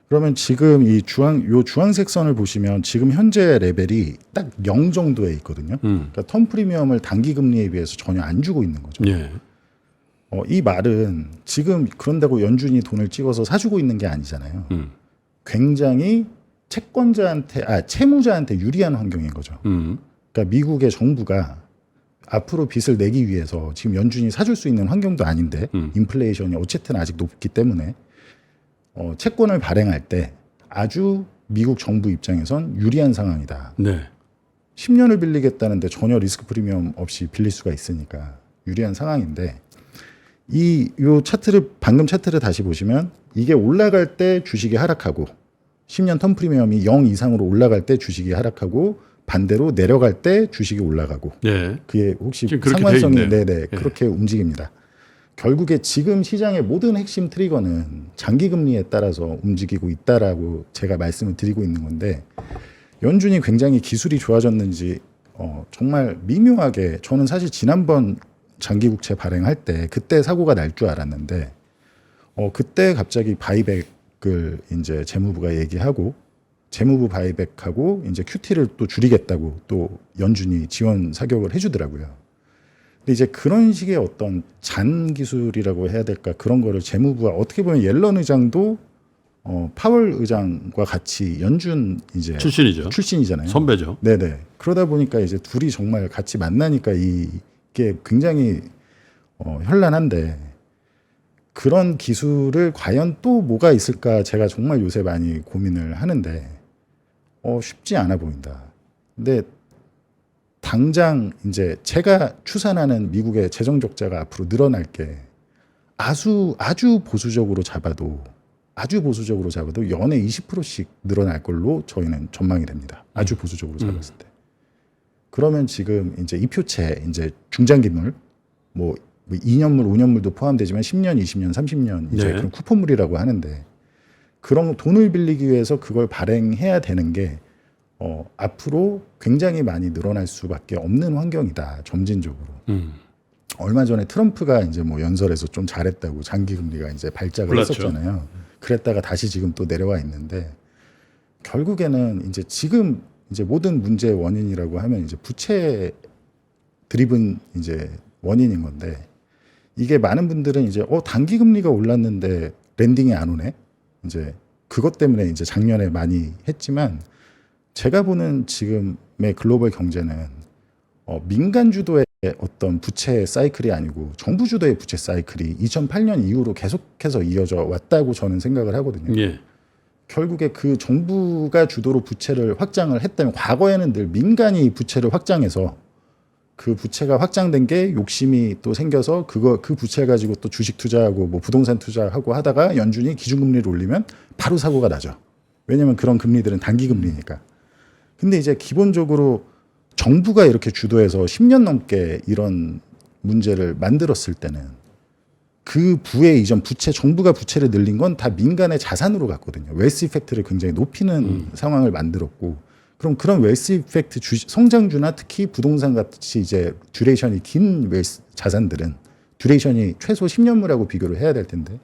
그러면 지금 이 주황색 선을 보시면 지금 현재 레벨이 딱 0 정도에 있거든요. 그러니까 텀 프리미엄을 단기 금리에 비해서 전혀 안 주고 있는 거죠. 예. 이 말은 지금 그런다고 연준이 돈을 찍어서 사주고 있는 게 아니잖아요. 굉장히 채무자한테 유리한 환경인 거죠. 그러니까 미국의 정부가 앞으로 빚을 내기 위해서 지금 연준이 사줄 수 있는 환경도 아닌데 인플레이션이 어쨌든 아직 높기 때문에 채권을 발행할 때 아주 미국 정부 입장에선 유리한 상황이다. 네. 10년을 빌리겠다는데 전혀 리스크 프리미엄 없이 빌릴 수가 있으니까 유리한 상황인데 요 차트를 방금 차트를 다시 보시면 이게 올라갈 때 주식이 하락하고 10년 텀 프리미엄이 0 이상으로 올라갈 때 주식이 하락하고 반대로 내려갈 때 주식이 올라가고 네. 그게 혹시 지금 그렇게 상관성이 돼 있네요. 네네 그렇게 움직입니다. 결국에 지금 시장의 모든 핵심 트리거는 장기 금리에 따라서 움직이고 있다라고 제가 말씀을 드리고 있는 건데 연준이 굉장히 기술이 좋아졌는지 정말 미묘하게 저는 사실 지난번 장기 국채 발행할 때 그때 사고가 날 줄 알았는데 그때 갑자기 바이백을 이제 재무부가 얘기하고 재무부 바이백하고 이제 QT를 또 줄이겠다고 또 연준이 지원 사격을 해주더라고요. 근데 이제 그런 식의 어떤 잔 기술이라고 해야 될까 그런 거를 재무부가 어떻게 보면 옐런 의장도 파월 의장과 같이 연준 이제 출신이잖아요. 선배죠. 네네. 그러다 보니까 이제 둘이 정말 같이 만나니까 이게 굉장히 현란한데 그런 기술을 과연 또 뭐가 있을까 제가 정말 요새 많이 고민을 하는데 쉽지 않아 보인다. 근데 당장 이제 제가 추산하는 미국의 재정 적자가 앞으로 늘어날 게 아주 보수적으로 잡아도 연에 20%씩 늘어날 걸로 저희는 전망이 됩니다. 아주 보수적으로 잡았을 때. 그러면 지금 이제 이표채 이제 중장기물 뭐 2년물, 5년물도 포함되지만 10년, 20년, 30년 이제 네. 그런 쿠폰물이라고 하는데 그런 돈을 빌리기 위해서 그걸 발행해야 되는 게 앞으로 굉장히 많이 늘어날 수밖에 없는 환경이다. 점진적으로. 얼마 전에 트럼프가 이제 뭐 연설에서 좀 잘했다고 장기 금리가 이제 발작을 그렇죠. 했었잖아요. 그랬다가 다시 지금 또 내려와 있는데 결국에는 이제 지금 이제 모든 문제의 원인이라고 하면 이제 부채 드리븐 이제 원인인 건데 이게 많은 분들은 이제 단기 금리가 올랐는데 랜딩이 안 오네. 이제 그것 때문에 이제 작년에 많이 했지만 제가 보는 지금의 글로벌 경제는 민간 주도의 어떤 부채 사이클이 아니고 정부 주도의 부채 사이클이 2008년 이후로 계속해서 이어져 왔다고 저는 생각을 하거든요. 예. 결국에 그 정부가 주도로 부채를 확장을 했다면 과거에는 늘 민간이 부채를 확장해서 그 부채가 확장된 게 욕심이 또 생겨서 그 부채 가지고 또 주식 투자하고 뭐 부동산 투자하고 하다가 연준이 기준금리를 올리면 바로 사고가 나죠. 왜냐하면 그런 금리들은 단기 금리니까. 근데 이제 기본적으로 정부가 이렇게 주도해서 10년 넘게 이런 문제를 만들었을 때는 그 부의 이전 정부가 부채를 늘린 건 다 민간의 자산으로 갔거든요. 웰스 이펙트를 굉장히 높이는 상황을 만들었고 그럼 그런 웰스 이펙트 성장주나 특히 부동산 같이 이제 듀레이션이 긴 웰스 자산들은 듀레이션이 최소 10년물하고 비교를 해야 될 텐데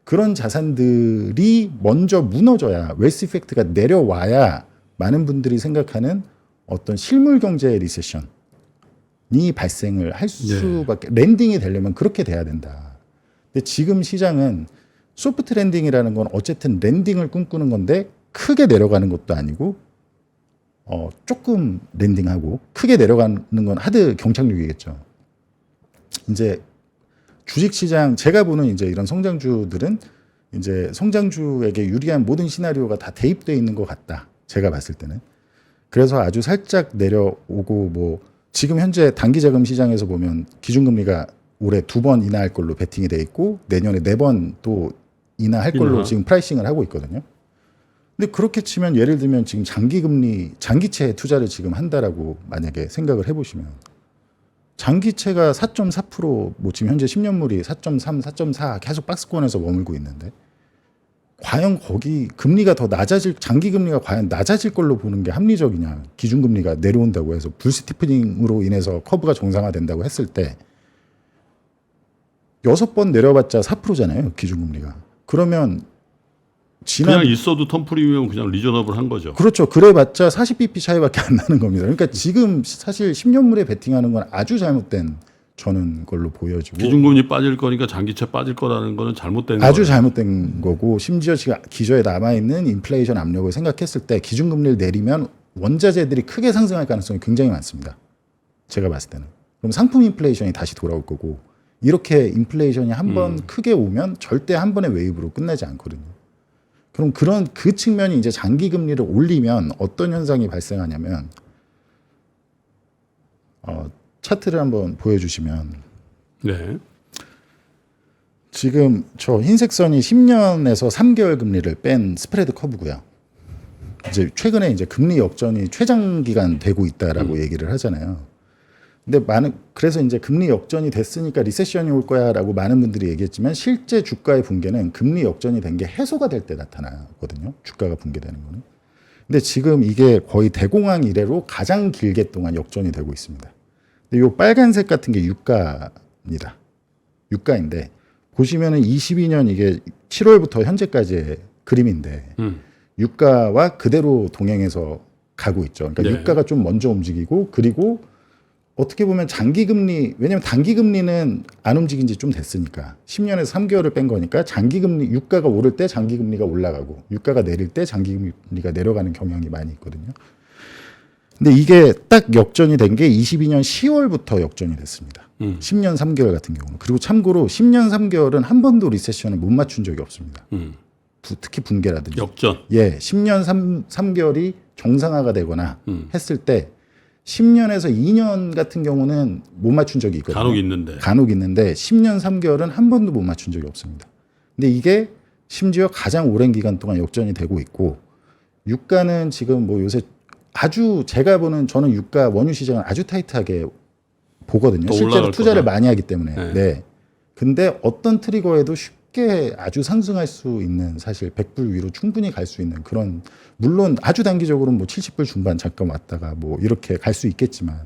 그런 자산들이 먼저 무너져야 웰스 이펙트가 내려와야 많은 분들이 생각하는 어떤 실물 경제의 리세션이 발생을 할 수밖에 랜딩이 되려면 그렇게 돼야 된다. 근데 지금 시장은 소프트 랜딩이라는 건 어쨌든 랜딩을 꿈꾸는 건데 크게 내려가는 것도 아니고 조금 랜딩하고 크게 내려가는 건 하드 경착륙이겠죠. 이제 주식시장 제가 보는 이제 이런 성장주들은 이제 성장주에게 유리한 모든 시나리오가 다 대입되어 있는 것 같다. 제가 봤을 때는. 그래서 아주 살짝 내려오고 뭐 지금 현재 단기자금 시장에서 보면 기준금리가 올해 2번 인하할 걸로 베팅이 돼 있고 내년에 4번 또 인하할 걸로 인하. 지금 프라이싱을 하고 있거든요. 근데 그렇게 치면 예를 들면 지금 장기채 투자를 지금 한다라고 만약에 생각을 해보시면 장기채가 4.4%뭐 지금 현재 10년물이 4.3, 4.4 계속 박스권에서 머물고 있는데 과연 거기 금리가 더 낮아질 장기금리가 과연 낮아질 걸로 보는 게 합리적이냐. 기준금리가 내려온다고 해서 불스티프닝으로 인해서 커브가 정상화된다고 했을 때 6번 내려봤자 4%잖아요. 기준금리가. 그러면 그냥 있어도 턴 프리미엄 그냥 리저너블한 거죠. 그렇죠. 그래봤자 40bp 차이밖에 안 나는 겁니다. 그러니까 지금 사실 10년물에 베팅하는 건 아주 잘못된 저는 걸로 보여지고 기준금리 빠질 거니까 장기채 빠질 거라는 거는 잘못된 아주 거예요. 잘못된 거고 심지어 지금 기저에 남아있는 인플레이션 압력을 생각했을 때 기준금리를 내리면 원자재들이 크게 상승할 가능성이 굉장히 많습니다. 제가 봤을 때는. 그럼 상품 인플레이션이 다시 돌아올 거고 이렇게 인플레이션이 한 번 크게 오면 절대 한 번의 웨이브로 끝나지 않거든요. 그럼 그 측면이 이제 장기 금리를 올리면 어떤 현상이 발생하냐면 차트를 한번 보여주시면 네. 지금 저 흰색 선이 10년에서 3개월 금리를 뺀 스프레드 커브고요. 이제 최근에 이제 금리 역전이 최장 기간 되고 있다라고 얘기를 하잖아요. 근데 그래서 이제 금리 역전이 됐으니까 리세션이 올 거야라고 많은 분들이 얘기했지만 실제 주가의 붕괴는 금리 역전이 된 게 해소가 될 때 나타나거든요. 주가가 붕괴되는 거는. 근데 지금 이게 거의 대공황 이래로 가장 길게 동안 역전이 되고 있습니다. 근데 이 빨간색 같은 게 유가입니다. 유가인데 보시면은 22년 이게 7월부터 현재까지의 그림인데 유가와 그대로 동행해서 가고 있죠. 그러니까 네. 유가가 좀 먼저 움직이고 그리고 어떻게 보면 장기금리, 왜냐면 단기금리는 안 움직인 지 좀 됐으니까 10년에서 3개월을 뺀 거니까 장기금리, 유가가 오를 때 장기금리가 올라가고 유가가 내릴 때 장기금리가 내려가는 경향이 많이 있거든요. 근데 이게 딱 역전이 된 게 22년 10월부터 역전이 됐습니다. 10년 3개월 같은 경우는. 그리고 참고로 10년 3개월은 한 번도 리세션을 못 맞춘 적이 없습니다. 특히 붕괴라든지. 역전. 예, 10년 3개월이 정상화가 되거나 했을 때 10년에서 2년 같은 경우는 못 맞춘 적이 있거든요. 간혹 있는데 10년 3개월은 한 번도 못 맞춘 적이 없습니다. 근데 이게 심지어 가장 오랜 기간 동안 역전이 되고 있고 유가는 지금 뭐 요새 아주 제가 보는 저는 유가 원유 시장을 아주 타이트하게 보거든요. 실제로 투자를 많이 하기 때문에. 네. 네. 근데 어떤 트리거에도 쉽게 아주 상승할 수 있는 사실 100불 위로 충분히 갈 수 있는 그런 물론 아주 단기적으로는 뭐 70불 중반 잠깐 왔다가 뭐 이렇게 갈 수 있겠지만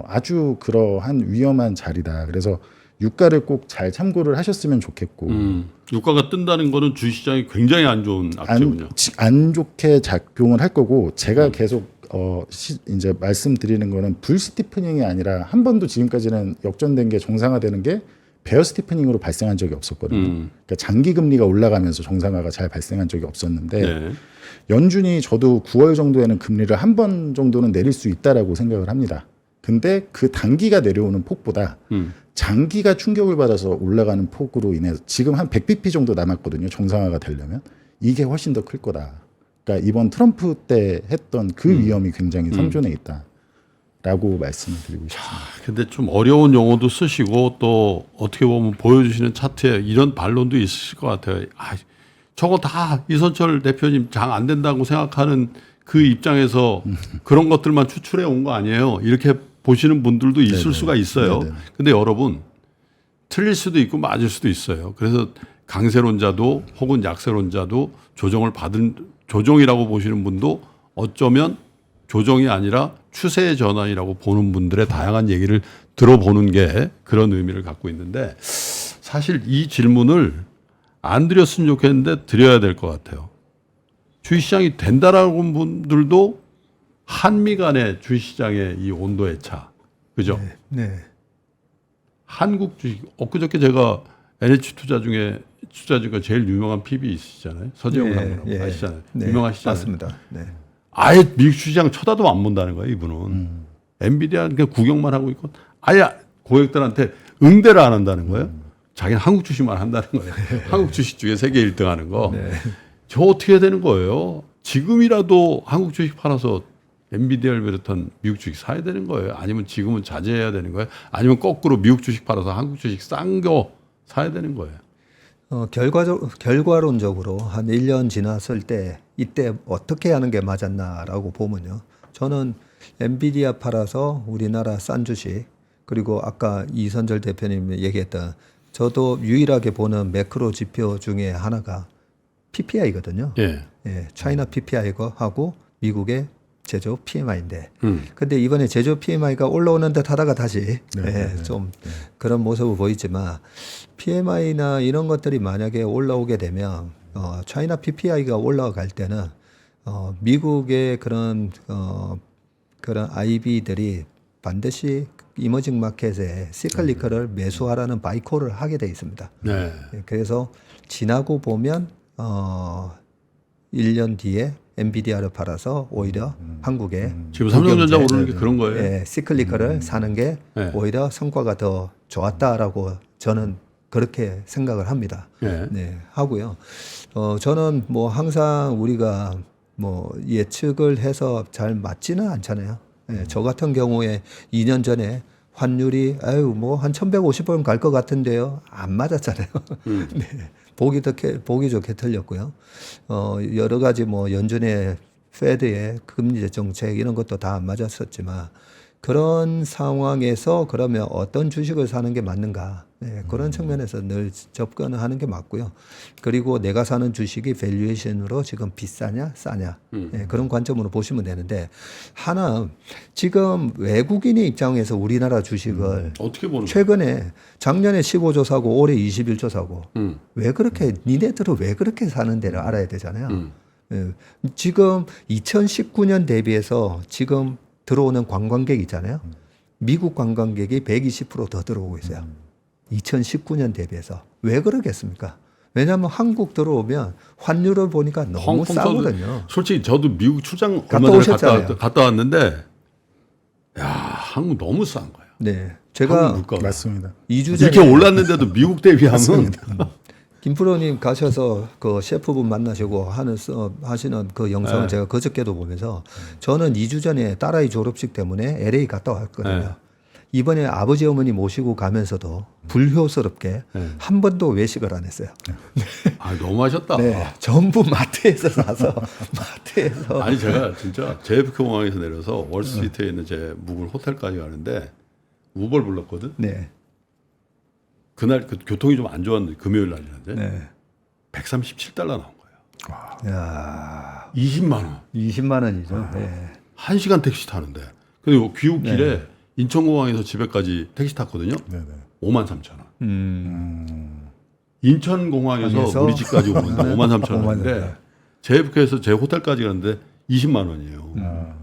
아주 그러한 위험한 자리다. 그래서 유가를 꼭 잘 참고를 하셨으면 좋겠고 유가가 뜬다는 거는 주시장이 굉장히 안 좋은 악재군요. 안 좋게 작용을 할 거고 제가 계속 이제 말씀드리는 거는 불스티프닝이 아니라 한 번도 지금까지는 역전된 게 정상화되는 게 베어 스티프닝으로 발생한 적이 없었거든요. 그러니까 장기 금리가 올라가면서 정상화가 잘 발생한 적이 없었는데 네. 연준이 저도 9월 정도에는 금리를 한 번 정도는 내릴 수 있다라고 생각을 합니다. 근데 그 단기가 내려오는 폭보다 장기가 충격을 받아서 올라가는 폭으로 인해서 지금 한 100bp 정도 남았거든요. 정상화가 되려면 이게 훨씬 더 클 거다. 그러니까 이번 트럼프 때 했던 그 위험이 굉장히 상존해 있다. 라고 말씀을 드리고 싶습니다. 근데 좀 어려운 용어도 쓰시고 또 어떻게 보면 보여주시는 차트에 이런 반론도 있으실 것 같아요. 저거 다 이선철 대표님 장 안 된다고 생각하는 그 입장에서 그런 것들만 추출해 온 거 아니에요. 이렇게 보시는 분들도 있을 네네. 수가 있어요. 네네. 근데 여러분 틀릴 수도 있고 맞을 수도 있어요. 그래서 강세론자도 혹은 약세론자도 조정이라고 보시는 분도 어쩌면 조정이 아니라 추세의 전환이라고 보는 분들의 다양한 얘기를 들어보는 게 그런 의미를 갖고 있는데 사실 이 질문을 안 드렸으면 좋겠는데 드려야 될 것 같아요. 주식시장이 된다라고 하는 분들도 한미 간의 주식시장의 이 온도의 차. 그죠? 네. 한국 주식, 엊그저께 제가 NH투자 중에 제일 유명한 PB 있으시잖아요. 서재용 상무라고 아시잖아요. 네. 유명하시잖아요. 맞습니다. 네. 아예 미국 주시장 쳐다도 안 본다는 거예요, 이분은. 엔비디아 그냥 구경만 하고 있고 아예 고객들한테 응대를 안 한다는 거예요. 자기는 한국 주식만 한다는 거예요. 한국 주식 중에 세계 1등 하는 거. 저 어떻게 해야 되는 거예요? 지금이라도 한국 주식 팔아서 엔비디아를 비롯한 미국 주식 사야 되는 거예요? 아니면 지금은 자제해야 되는 거예요? 아니면 거꾸로 미국 주식 팔아서 한국 주식 싼 거 사야 되는 거예요? 결과론적으로 한 1년 지났을 때 이때 어떻게 하는 게 맞았나라고 보면요. 저는 엔비디아 팔아서 우리나라 싼 주식 그리고 아까 이선절 대표님이 얘기했던 저도 유일하게 보는 매크로 지표 중에 하나가 PPI거든요. 예. 예, 차이나 PPI하고 미국의 제조업 PMI인데 근데 이번에 제조업 PMI가 올라오는 듯 하다가 다시 좀 그런 모습을 보이지만 PMI나 이런 것들이 만약에 올라오게 되면 차이나 PPI가 올라갈 때는 미국의 그런 IB들이 반드시 이머징 마켓에 시클리컬을 매수하라는 바이콜을 하게 돼 있습니다. 네. 그래서 지나고 보면 1년 뒤에 엔비디아를 팔아서 오히려 한국에 지금 삼성전자 오르는 게 그런 거예요. 예, 시클리컬을 사는 게 네. 오히려 성과가 더 좋았다라고 저는 그렇게 생각을 합니다. 예. 네, 하고요. 저는 뭐 항상 우리가 뭐 예측을 해서 잘 맞지는 않잖아요. 예, 저 같은 경우에 2년 전에 환율이 뭐 한 1150원 갈 것 같은데요. 안 맞았잖아요. 네. 보기 좋게 틀렸고요. 여러 가지 뭐 연준의 페드의 금리 정책 이런 것도 다 안 맞았었지만 그런 상황에서 그러면 어떤 주식을 사는 게 맞는가? 네, 그런 측면에서 늘 접근을 하는 게 맞고요. 그리고 내가 사는 주식이 밸류에이션으로 지금 비싸냐, 싸냐 네, 그런 관점으로 보시면 되는데 하나 지금 외국인의 입장에서 우리나라 주식을 어떻게 보는 거예요? 최근에 작년에 15조 사고 올해 21조 사고 왜 그렇게 니네들은 왜 그렇게 사는 데를 알아야 되잖아요. 예, 지금 2019년 대비해서 지금 들어오는 관광객 있잖아요. 미국 관광객이 120% 더 들어오고 있어요. 2019년 대비해서. 왜 그러겠습니까? 왜냐하면 한국 들어오면 환율을 보니까 너무 싸거든요. 솔직히 저도 미국 출장 갔다 얼마 전에 오셨잖아요. 갔다 왔는데 야 한국 너무 싼 거야. 네, 한국 제가 물가가. 맞습니다. 2주 전에 이렇게 올랐는데도 미국 대비하면 김프로님 가셔서 그 셰프분 만나시고 하시는 그 영상을 네. 제가 그저께도 보면서 저는 2주 전에 딸아이 졸업식 때문에 LA 갔다 왔거든요. 네. 이번에 아버지 어머니 모시고 가면서도 불효스럽게 한 번도 외식을 안 했어요. 아 너무 하셨다. 네, 전부 마트에서 사서 마트에서 아니 제가 진짜 JFK 공항에서 내려서 월스트리트에 있는 제 묵을 호텔까지 가는데 우버를 불렀거든. 네, 그날 그 교통이 좀 안 좋았는데 금요일 날이었는데 네. 137달러 나온 거예요. 야, 20만 원. 20만 원이죠. 네. 1시간 택시 타는데. 그리고 귀국길에 인천공항에서 집에까지 택시 탔거든요. 네네. 53,000원. 인천공항에서 공항에서? 우리 집까지 오는데 53,000원인데 53,000원. JFK에서 제 호텔까지 가는데 20만 원이에요.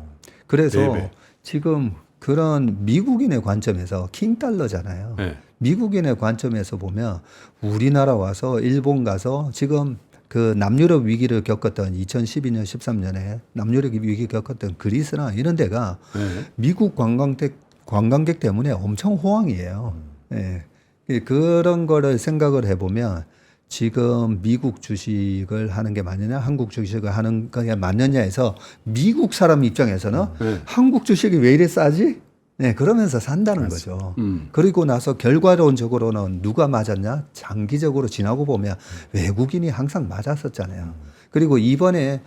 그래서 4배. 지금 그런 미국인의 관점에서 킹달러잖아요. 네. 미국인의 관점에서 보면 우리나라 와서 일본 가서 지금 그 남유럽 위기를 겪었던 2012년, 13년에 남유럽 위기 겪었던 그리스나 이런 데가 네. 미국 관광객 때문에 엄청 호황이에요. 예. 그런 거를 생각을 해보면 지금 미국 주식을 하는 게 맞느냐, 한국 주식을 하는 게 맞느냐 해서 미국 사람 입장에서는 한국 주식이 왜 이래 싸지? 네, 그러면서 산다는 거죠. 그리고 나서 결과론적으로는 누가 맞았냐? 장기적으로 지나고 보면 외국인이 항상 맞았었잖아요. 그리고 이번에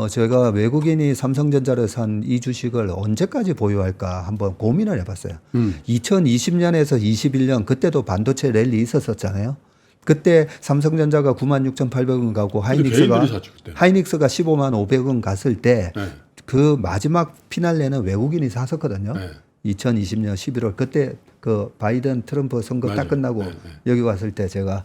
제가 외국인이 삼성전자를 산 이 주식을 언제까지 보유할까 한번 고민을 해봤어요. 2020년에서 21년 그때도 반도체 랠리 있었었잖아요. 그때 삼성전자가 96,800원 가고 개인들이 샀죠, 그때는. 하이닉스가 15만 500원 갔을 때 네. 그 마지막 피날레는 외국인이 샀었거든요. 네. 2020년 11월 그때 그 바이든 트럼프 선거 딱 맞아요. 끝나고 네. 여기 왔을 때 제가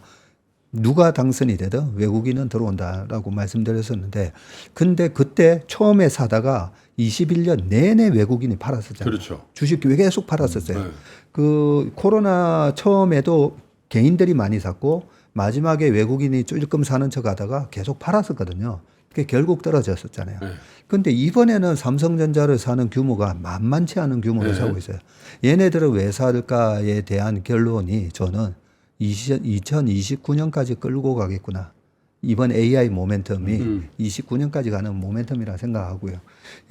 누가 당선이 되든 외국인은 들어온다라고 말씀드렸었는데 근데 그때 처음에 사다가 21년 내내 외국인이 팔았었잖아요. 그렇죠. 주식 계속 팔았었어요. 네. 그 코로나 처음에도 개인들이 많이 샀고 마지막에 외국인이 조금 사는 척 하다가 계속 팔았었거든요. 그게 결국 떨어졌었잖아요. 네. 근데 이번에는 삼성전자를 사는 규모가 만만치 않은 규모를 사고 있어요. 얘네들은 왜 살까에 대한 결론이 저는 2029년까지 끌고 가겠구나. 이번 AI 모멘텀이 29년까지 가는 모멘텀이라 생각하고요.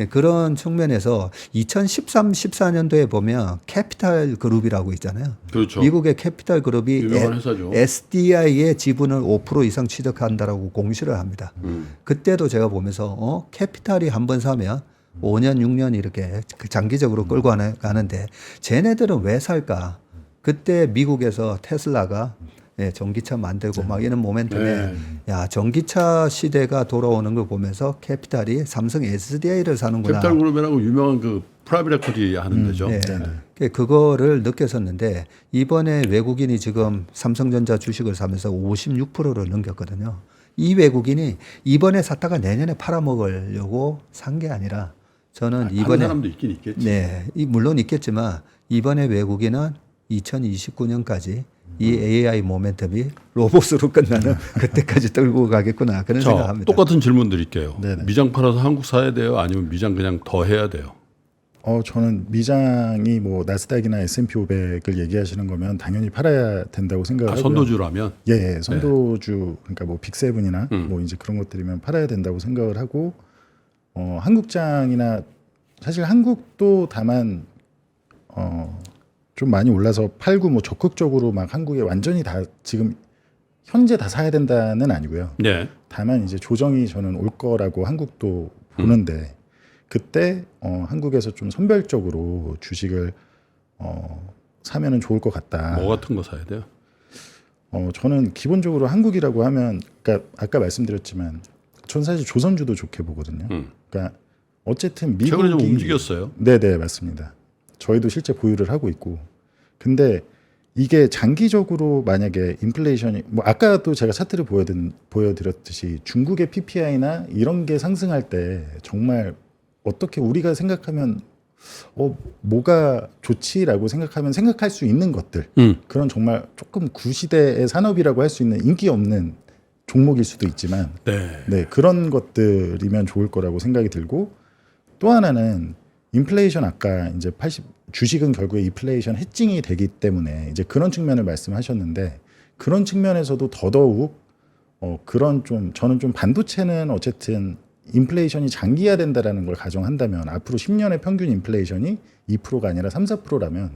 예, 그런 측면에서 2013, 14년도에 보면 캐피탈 그룹이라고 있잖아요. 그렇죠. 미국의 캐피탈 그룹이 유명한 회사죠. SDI의 지분을 5% 이상 취득한다라고 공시를 합니다. 그때도 제가 보면서 캐피탈이 한 번 사면 5년, 6년 이렇게 장기적으로 끌고 가는데 쟤네들은 왜 살까? 그때 미국에서 테슬라가 전기차 만들고 막 이런 모멘텀에 야 전기차 시대가 돌아오는 걸 보면서 캐피탈이 삼성 SDI를 사는구나. 캐피탈 그룹이라고 유명한 그 프라이빗 에쿼티 하는 데죠. 네. 그거를 느꼈었는데 이번에 외국인이 지금 삼성전자 주식을 사면서 56%를 넘겼거든요. 이 외국인이 이번에 샀다가 내년에 팔아먹으려고 산 게 아니라 저는 이번에 이번에 사람도 있긴 있겠지. 네, 물론 있겠지만 이번에 외국인은 2029년까지 이 AI 모멘텀이 로봇으로 끝나는 그때까지 끌고 가겠구나 그런 자, 생각합니다. 똑같은 질문 드릴게요. 네네. 미장 팔아서 한국 사야 돼요? 아니면 미장 그냥 더 해야 돼요? 저는 미장이 뭐 나스닥이나 S&P 500을 얘기하시는 거면 당연히 팔아야 된다고 생각하고요. 선도주라면? 예, 선도주 그러니까 뭐 빅세븐이나 뭐 이제 그런 것들이면 팔아야 된다고 생각을 하고 한국장이나 사실 한국도 다만 좀 많이 올라서 팔고 뭐 적극적으로 막 한국에 완전히 다 지금 현재 다 사야 된다는 아니고요. 네. 다만 이제 조정이 저는 올 거라고 한국도 보는데 그때 한국에서 좀 선별적으로 주식을 사면은 좋을 것 같다. 뭐 같은 거 사야 돼요? 저는 기본적으로 한국이라고 하면 그러니까 아까 말씀드렸지만 전 사실 조선주도 좋게 보거든요. 그러니까 어쨌든 미국이 최근에 좀 움직였어요. 네네 맞습니다. 저희도 실제 보유를 하고 있고 근데 이게 장기적으로 만약에 인플레이션이 뭐 아까도 제가 차트를 보여드렸듯이 중국의 PPI나 이런 게 상승할 때 정말 어떻게 우리가 생각하면 뭐가 좋지라고 생각하면 생각할 수 있는 것들 그런 정말 조금 구시대의 산업이라고 할 수 있는 인기 없는 종목일 수도 있지만 네, 그런 것들이면 좋을 거라고 생각이 들고 또 하나는 인플레이션 아까 이제 주식은 결국에 인플레이션 해칭이 되기 때문에 이제 그런 측면을 말씀하셨는데 그런 측면에서도 더더욱 그런 좀 저는 좀 반도체는 어쨌든 인플레이션이 장기화된다라는 걸 가정한다면 앞으로 10년의 평균 인플레이션이 2%가 아니라 3, 4%라면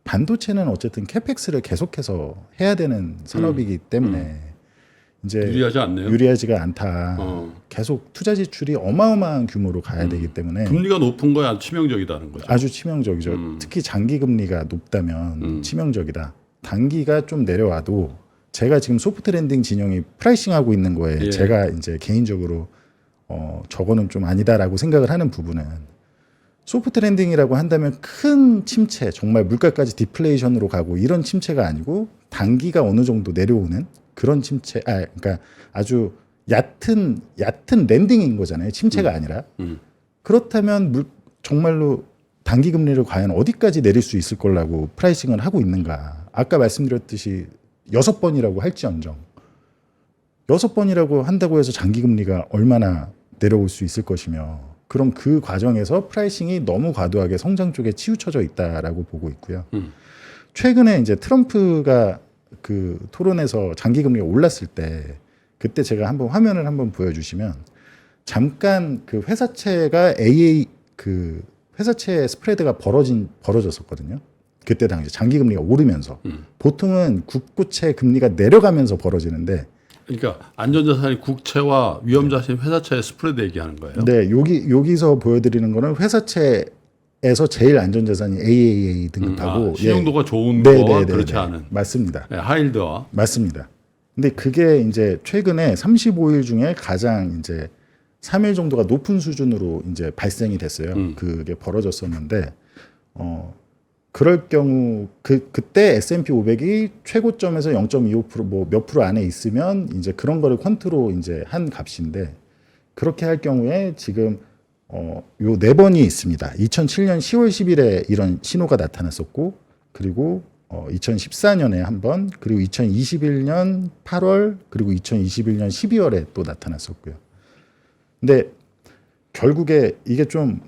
반도체는 어쨌든 캐펙스를 계속해서 해야 되는 산업이기 때문에 이제 유리하지 않네요. 유리하지가 않다. 계속 투자 지출이 어마어마한 규모로 가야 되기 때문에 금리가 높은 거야 치명적이다는 거죠. 아주 치명적이죠. 특히 장기 금리가 높다면 치명적이다. 단기가 좀 내려와도 제가 지금 소프트 랜딩 진영이 프라이싱하고 있는 거에 제가 이제 개인적으로 저거는 좀 아니다라고 생각을 하는 부분은 소프트 랜딩이라고 한다면 큰 침체, 정말 물가까지 디플레이션으로 가고 이런 침체가 아니고 단기가 어느 정도 내려오는 그런 침체, 그러니까 아주 얕은 랜딩인 거잖아요. 침체가 아니라. 그렇다면 정말로 단기 금리를 과연 어디까지 내릴 수 있을 거라고 프라이싱을 하고 있는가? 아까 말씀드렸듯이 6번이라고 할지언정 6번이라고 한다고 해서 장기 금리가 얼마나 내려올 수 있을 것이며 그럼 그 과정에서 프라이싱이 너무 과도하게 성장 쪽에 치우쳐져 있다라고 보고 있고요. 최근에 이제 트럼프가 그 토론에서 장기 금리가 올랐을 때 그때 제가 한번 화면을 한번 보여주시면 잠깐 그 회사채가 그 회사채 스프레드가 벌어졌었거든요. 그때 당시 장기 금리가 오르면서 보통은 국고채 금리가 내려가면서 벌어지는데 그러니까 안전자산이 국채와 위험자산 회사채의 스프레드 얘기하는 거예요. 네, 여기서 보여드리는 거는 회사채에서 제일 안전자산이 AAA 등급하고 신용도가 좋은 네, 거와 네, 네, 그렇지 네. 않은 맞습니다. 하일드와 맞습니다. 근데 그게 이제 최근에 35일 중에 가장 이제 3일 정도가 높은 수준으로 이제 발생이 됐어요. 그게 벌어졌었는데 그럴 경우 그때 S&P 500이 최고점에서 0.25% 뭐 몇 프로 안에 있으면 이제 그런 거를 컨트롤 이제 한 값인데 그렇게 할 경우에 지금 요 4번이 있습니다. 2007년 10월 10일에 이런 신호가 나타났었고 그리고 2014년에 한 번, 그리고 2021년 8월, 그리고 2021년 12월에 또 나타났었고요. 근데 결국에 이게 좀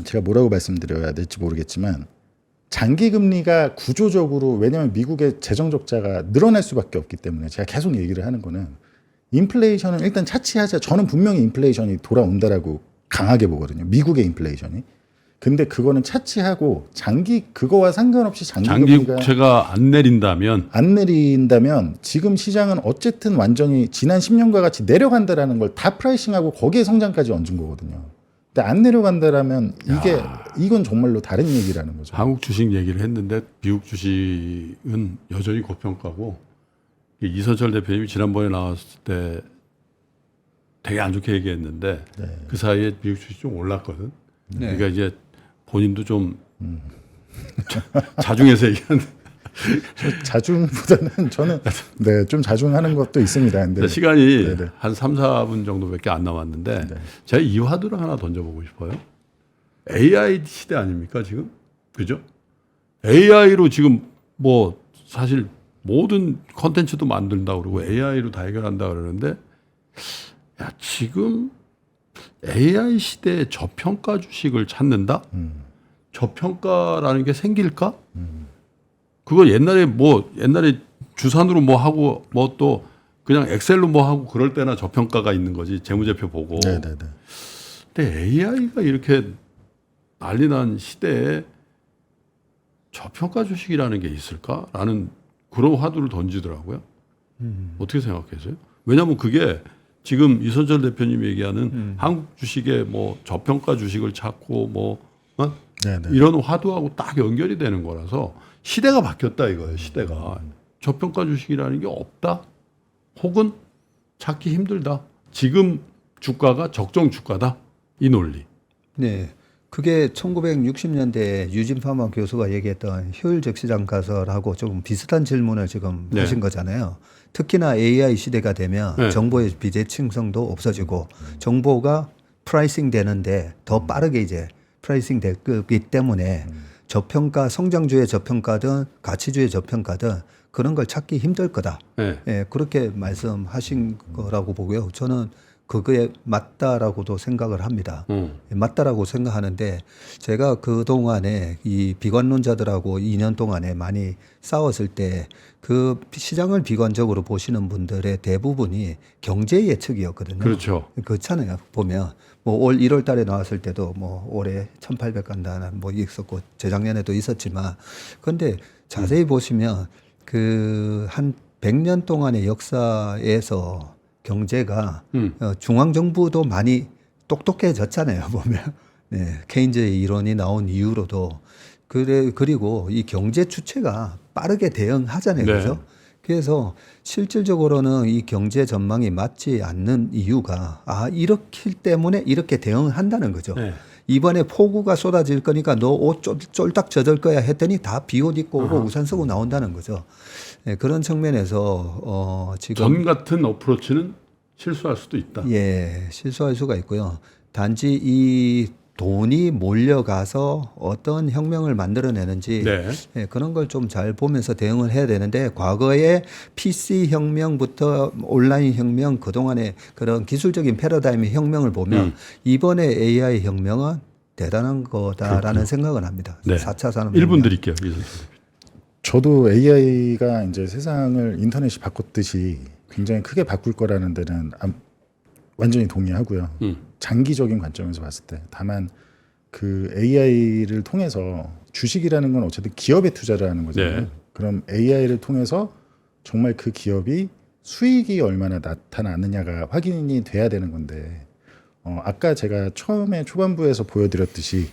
제가 뭐라고 말씀드려야 될지 모르겠지만 장기 금리가 구조적으로 왜냐하면 미국의 재정 적자가 늘어날 수밖에 없기 때문에 제가 계속 얘기를 하는 거는 인플레이션은 일단 차치하자. 저는 분명히 인플레이션이 돌아온다라고 강하게 보거든요. 미국의 인플레이션이. 근데 그거는 차치하고 그거와 상관없이 장기 국채가 안 내린다면 지금 시장은 어쨌든 완전히 지난 10년과 같이 내려간다라는 걸 다 프라이싱하고 거기에 성장까지 얹은 거거든요. 근데 안 내려간다라면 이건 정말로 다른 얘기라는 거죠. 한국 주식 얘기를 했는데 미국 주식은 여전히 고평가고 이선철 대표님이 지난번에 나왔을 때 되게 안 좋게 얘기했는데 네. 그 사이에 미국 주식이 좀 올랐거든. 네. 그러니까 이제 본인도 좀 자중해서 얘기하는. 자중보다는 저는 좀 자중하는 것도 있습니다. 근데 시간이 네네. 한 3, 4분 정도밖에 안 남았는데 네. 제가 이 화두를 하나 던져보고 싶어요. AI 시대 아닙니까 지금? 그죠? AI로 지금 뭐 사실 모든 컨텐츠도 만든다고 그러고 AI로 다 해결한다 그러는데 야 지금 AI 시대에 저평가 주식을 찾는다? 저평가라는 게 생길까? 그거 옛날에 주산으로 뭐 하고 뭐 또 그냥 엑셀로 뭐 하고 그럴 때나 저평가가 있는 거지 재무제표 보고. 네네네. 근데 AI가 이렇게 난리난 시대에 저평가 주식이라는 게 있을까라는 그런 화두를 던지더라고요. 어떻게 생각하세요? 왜냐하면 그게 지금 이선철 대표님이 얘기하는 한국 주식에 뭐 저평가 주식을 찾고 뭐 이런 화두하고 딱 연결이 되는 거라서 시대가 바뀌었다 이거예요. 시대가 저평가 주식이라는 게 없다. 혹은 찾기 힘들다. 지금 주가가 적정 주가다. 이 논리. 네. 그게 1960년대 유진 파마 교수가 얘기했던 효율적 시장 가설하고 조금 비슷한 질문을 지금 네. 하신 거잖아요. 특히나 AI 시대가 되면 네. 정보의 비대칭성도 없어지고 정보가 프라이싱 되는데 더 빠르게 이제 프라이싱 되기 때문에 저평가, 성장주의 저평가든 가치주의 저평가든 그런 걸 찾기 힘들 거다. 네. 예, 그렇게 말씀하신 거라고 보고요. 저는 그거에 맞다라고도 생각을 합니다. 맞다라고 생각하는데 제가 그동안에 이 비관론자들하고 2년 동안에 많이 싸웠을 때 그 시장을 비관적으로 보시는 분들의 대부분이 경제 예측이었거든요. 그렇죠. 그렇잖아요. 보면 뭐 올 1월 달에 나왔을 때도 뭐 올해 1,800 간다는 뭐 있었고 재작년에도 있었지만 그런데 자세히 보시면 그 한 100년 동안의 역사에서 경제가 중앙정부도 많이 똑똑해졌잖아요. 보면 네, 케인즈의 이론이 나온 이후로도 그리고 이 경제 주체가 빠르게 대응하잖아요. 네. 그죠? 그래서 실질적으로는 이 경제 전망이 맞지 않는 이유가 이렇기 때문에 이렇게 대응한다는 거죠. 네. 이번에 폭우가 쏟아질 거니까 너 옷 쫄딱 젖을 거야 했더니 다 비옷 입고 오고 우산 쓰고 나온다는 거죠. 네, 그런 측면에서 지금 전 같은 어프로치는 실수할 수도 있다. 예, 실수할 수가 있고요. 단지 이 돈이 몰려가서 어떤 혁명을 만들어내는지 네. 예, 그런 걸 좀 잘 보면서 대응을 해야 되는데 과거에 PC 혁명부터 온라인 혁명 그동안의 그런 기술적인 패러다임의 혁명을 보면 이번에 AI 혁명은 대단한 거다라는 생각을 합니다. 네. 4차 산업혁명. 1분 드릴게요. 저도 AI가 이제 세상을 인터넷이 바꿨듯이 굉장히 크게 바꿀 거라는 데는 완전히 동의하고요. 장기적인 관점에서 봤을 때 다만 그 AI를 통해서 주식이라는 건 어쨌든 기업에 투자를 하는 거잖아요. 네. 그럼 AI를 통해서 정말 그 기업이 수익이 얼마나 나타나느냐가 확인이 돼야 되는 건데 아까 제가 처음에 초반부에서 보여드렸듯이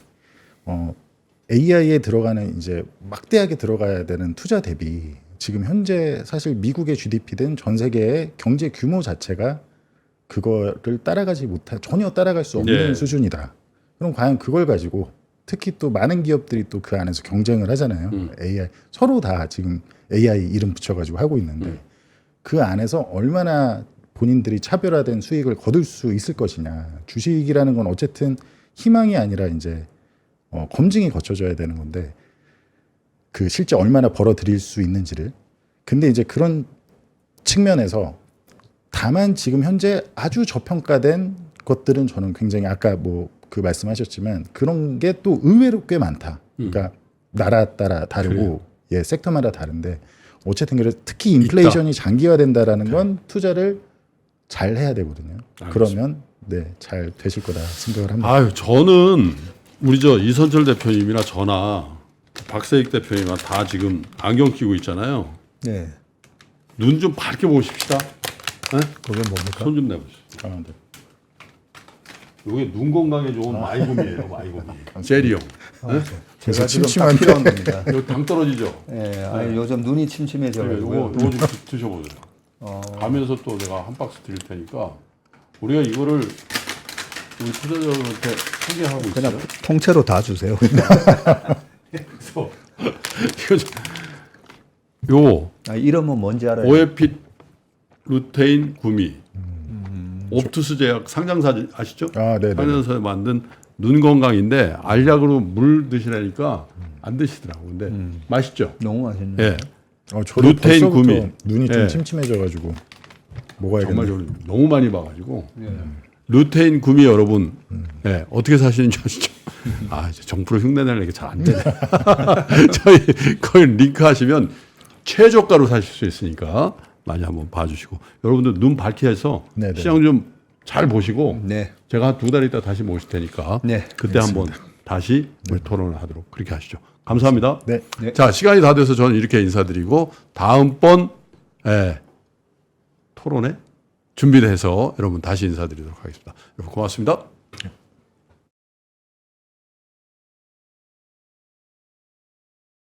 AI에 들어가는 이제 막대하게 들어가야 되는 투자 대비 지금 현재 사실 미국의 GDP든 전 세계의 경제 규모 자체가 그거를 전혀 따라갈 수 없는 네. 수준이다. 그럼 과연 그걸 가지고 특히 또 많은 기업들이 또 그 안에서 경쟁을 하잖아요. AI 서로 다 지금 AI 이름 붙여가지고 하고 있는데 그 안에서 얼마나 본인들이 차별화된 수익을 거둘 수 있을 것이냐. 주식이라는 건 어쨌든 희망이 아니라 이제 검증이 거쳐져야 되는 건데 그 실제 얼마나 벌어들일 수 있는지를. 근데 이제 그런 측면에서 다만 지금 현재 아주 저평가된 것들은 저는 굉장히 아까 뭐 그 말씀하셨지만 그런 게 또 의외로 꽤 많다. 그러니까 나라 따라 다르고 예, 섹터마다 다른데 어쨌든 그래서 특히 인플레이션이 장기화된다라는 건 투자를 잘 해야 되거든요. 그러면 네, 잘 되실 거다 생각을 합니다. 아유, 저는 우리 저 이선철 대표님이나 저나 박세익 대표님이나 다 지금 안경 끼고 있잖아요. 네. 눈 좀 밝게 보십시다. 네? 그게 뭡니까? 손 좀 내보세요. 아, 네. 이게 눈 건강에 좋은 마이곰이에요, 마이곰이. 젤리형. 네? 제가 지금 딱 침침한데. 필요한 겁니다. 이거 당 떨어지죠? 예, 아니 요즘 눈이 침침해져가지고. 요거 좀 드셔보세요. 가면서 또 내가 한 박스 드릴 테니까 우리가 이거를 우리 투자자들한테 소개하고 있어요. 그냥 통째로 다 주세요. 그래서 이거 요 아, 이름은 뭔지 알아요? 오에핏 루테인 구미 옵투스 제약 상장사 아시죠? 아, 네네. 상장사에 만든 눈 건강인데 알약으로 물 드시라니까 안 드시더라고. 근데 맛있죠? 너무 맛있네. 예. 저도 루테인 벌써부터 구미. 눈이 좀 예. 침침해져가지고 먹어야겠네요. 정말 저는 너무 많이 봐가지고 루테인 구미 여러분 예, 어떻게 사시는지 아시죠? 아 이제 정프로 흉내내는 게 잘 안 되네. 저희 거기 링크 하시면 최저가로 사실 수 있으니까 많이 한번 봐주시고 여러분들 눈 밝게 해서 네네. 시장 좀 잘 보시고 네. 제가 한 2달 있다 다시 모실 테니까 네, 그때 한번 다시 우리 토론을 하도록 그렇게 하시죠. 감사합니다. 네. 네. 자 시간이 다 돼서 저는 이렇게 인사드리고 다음번 토론에 준비를 해서 여러분 다시 인사드리도록 하겠습니다. 여러분 고맙습니다.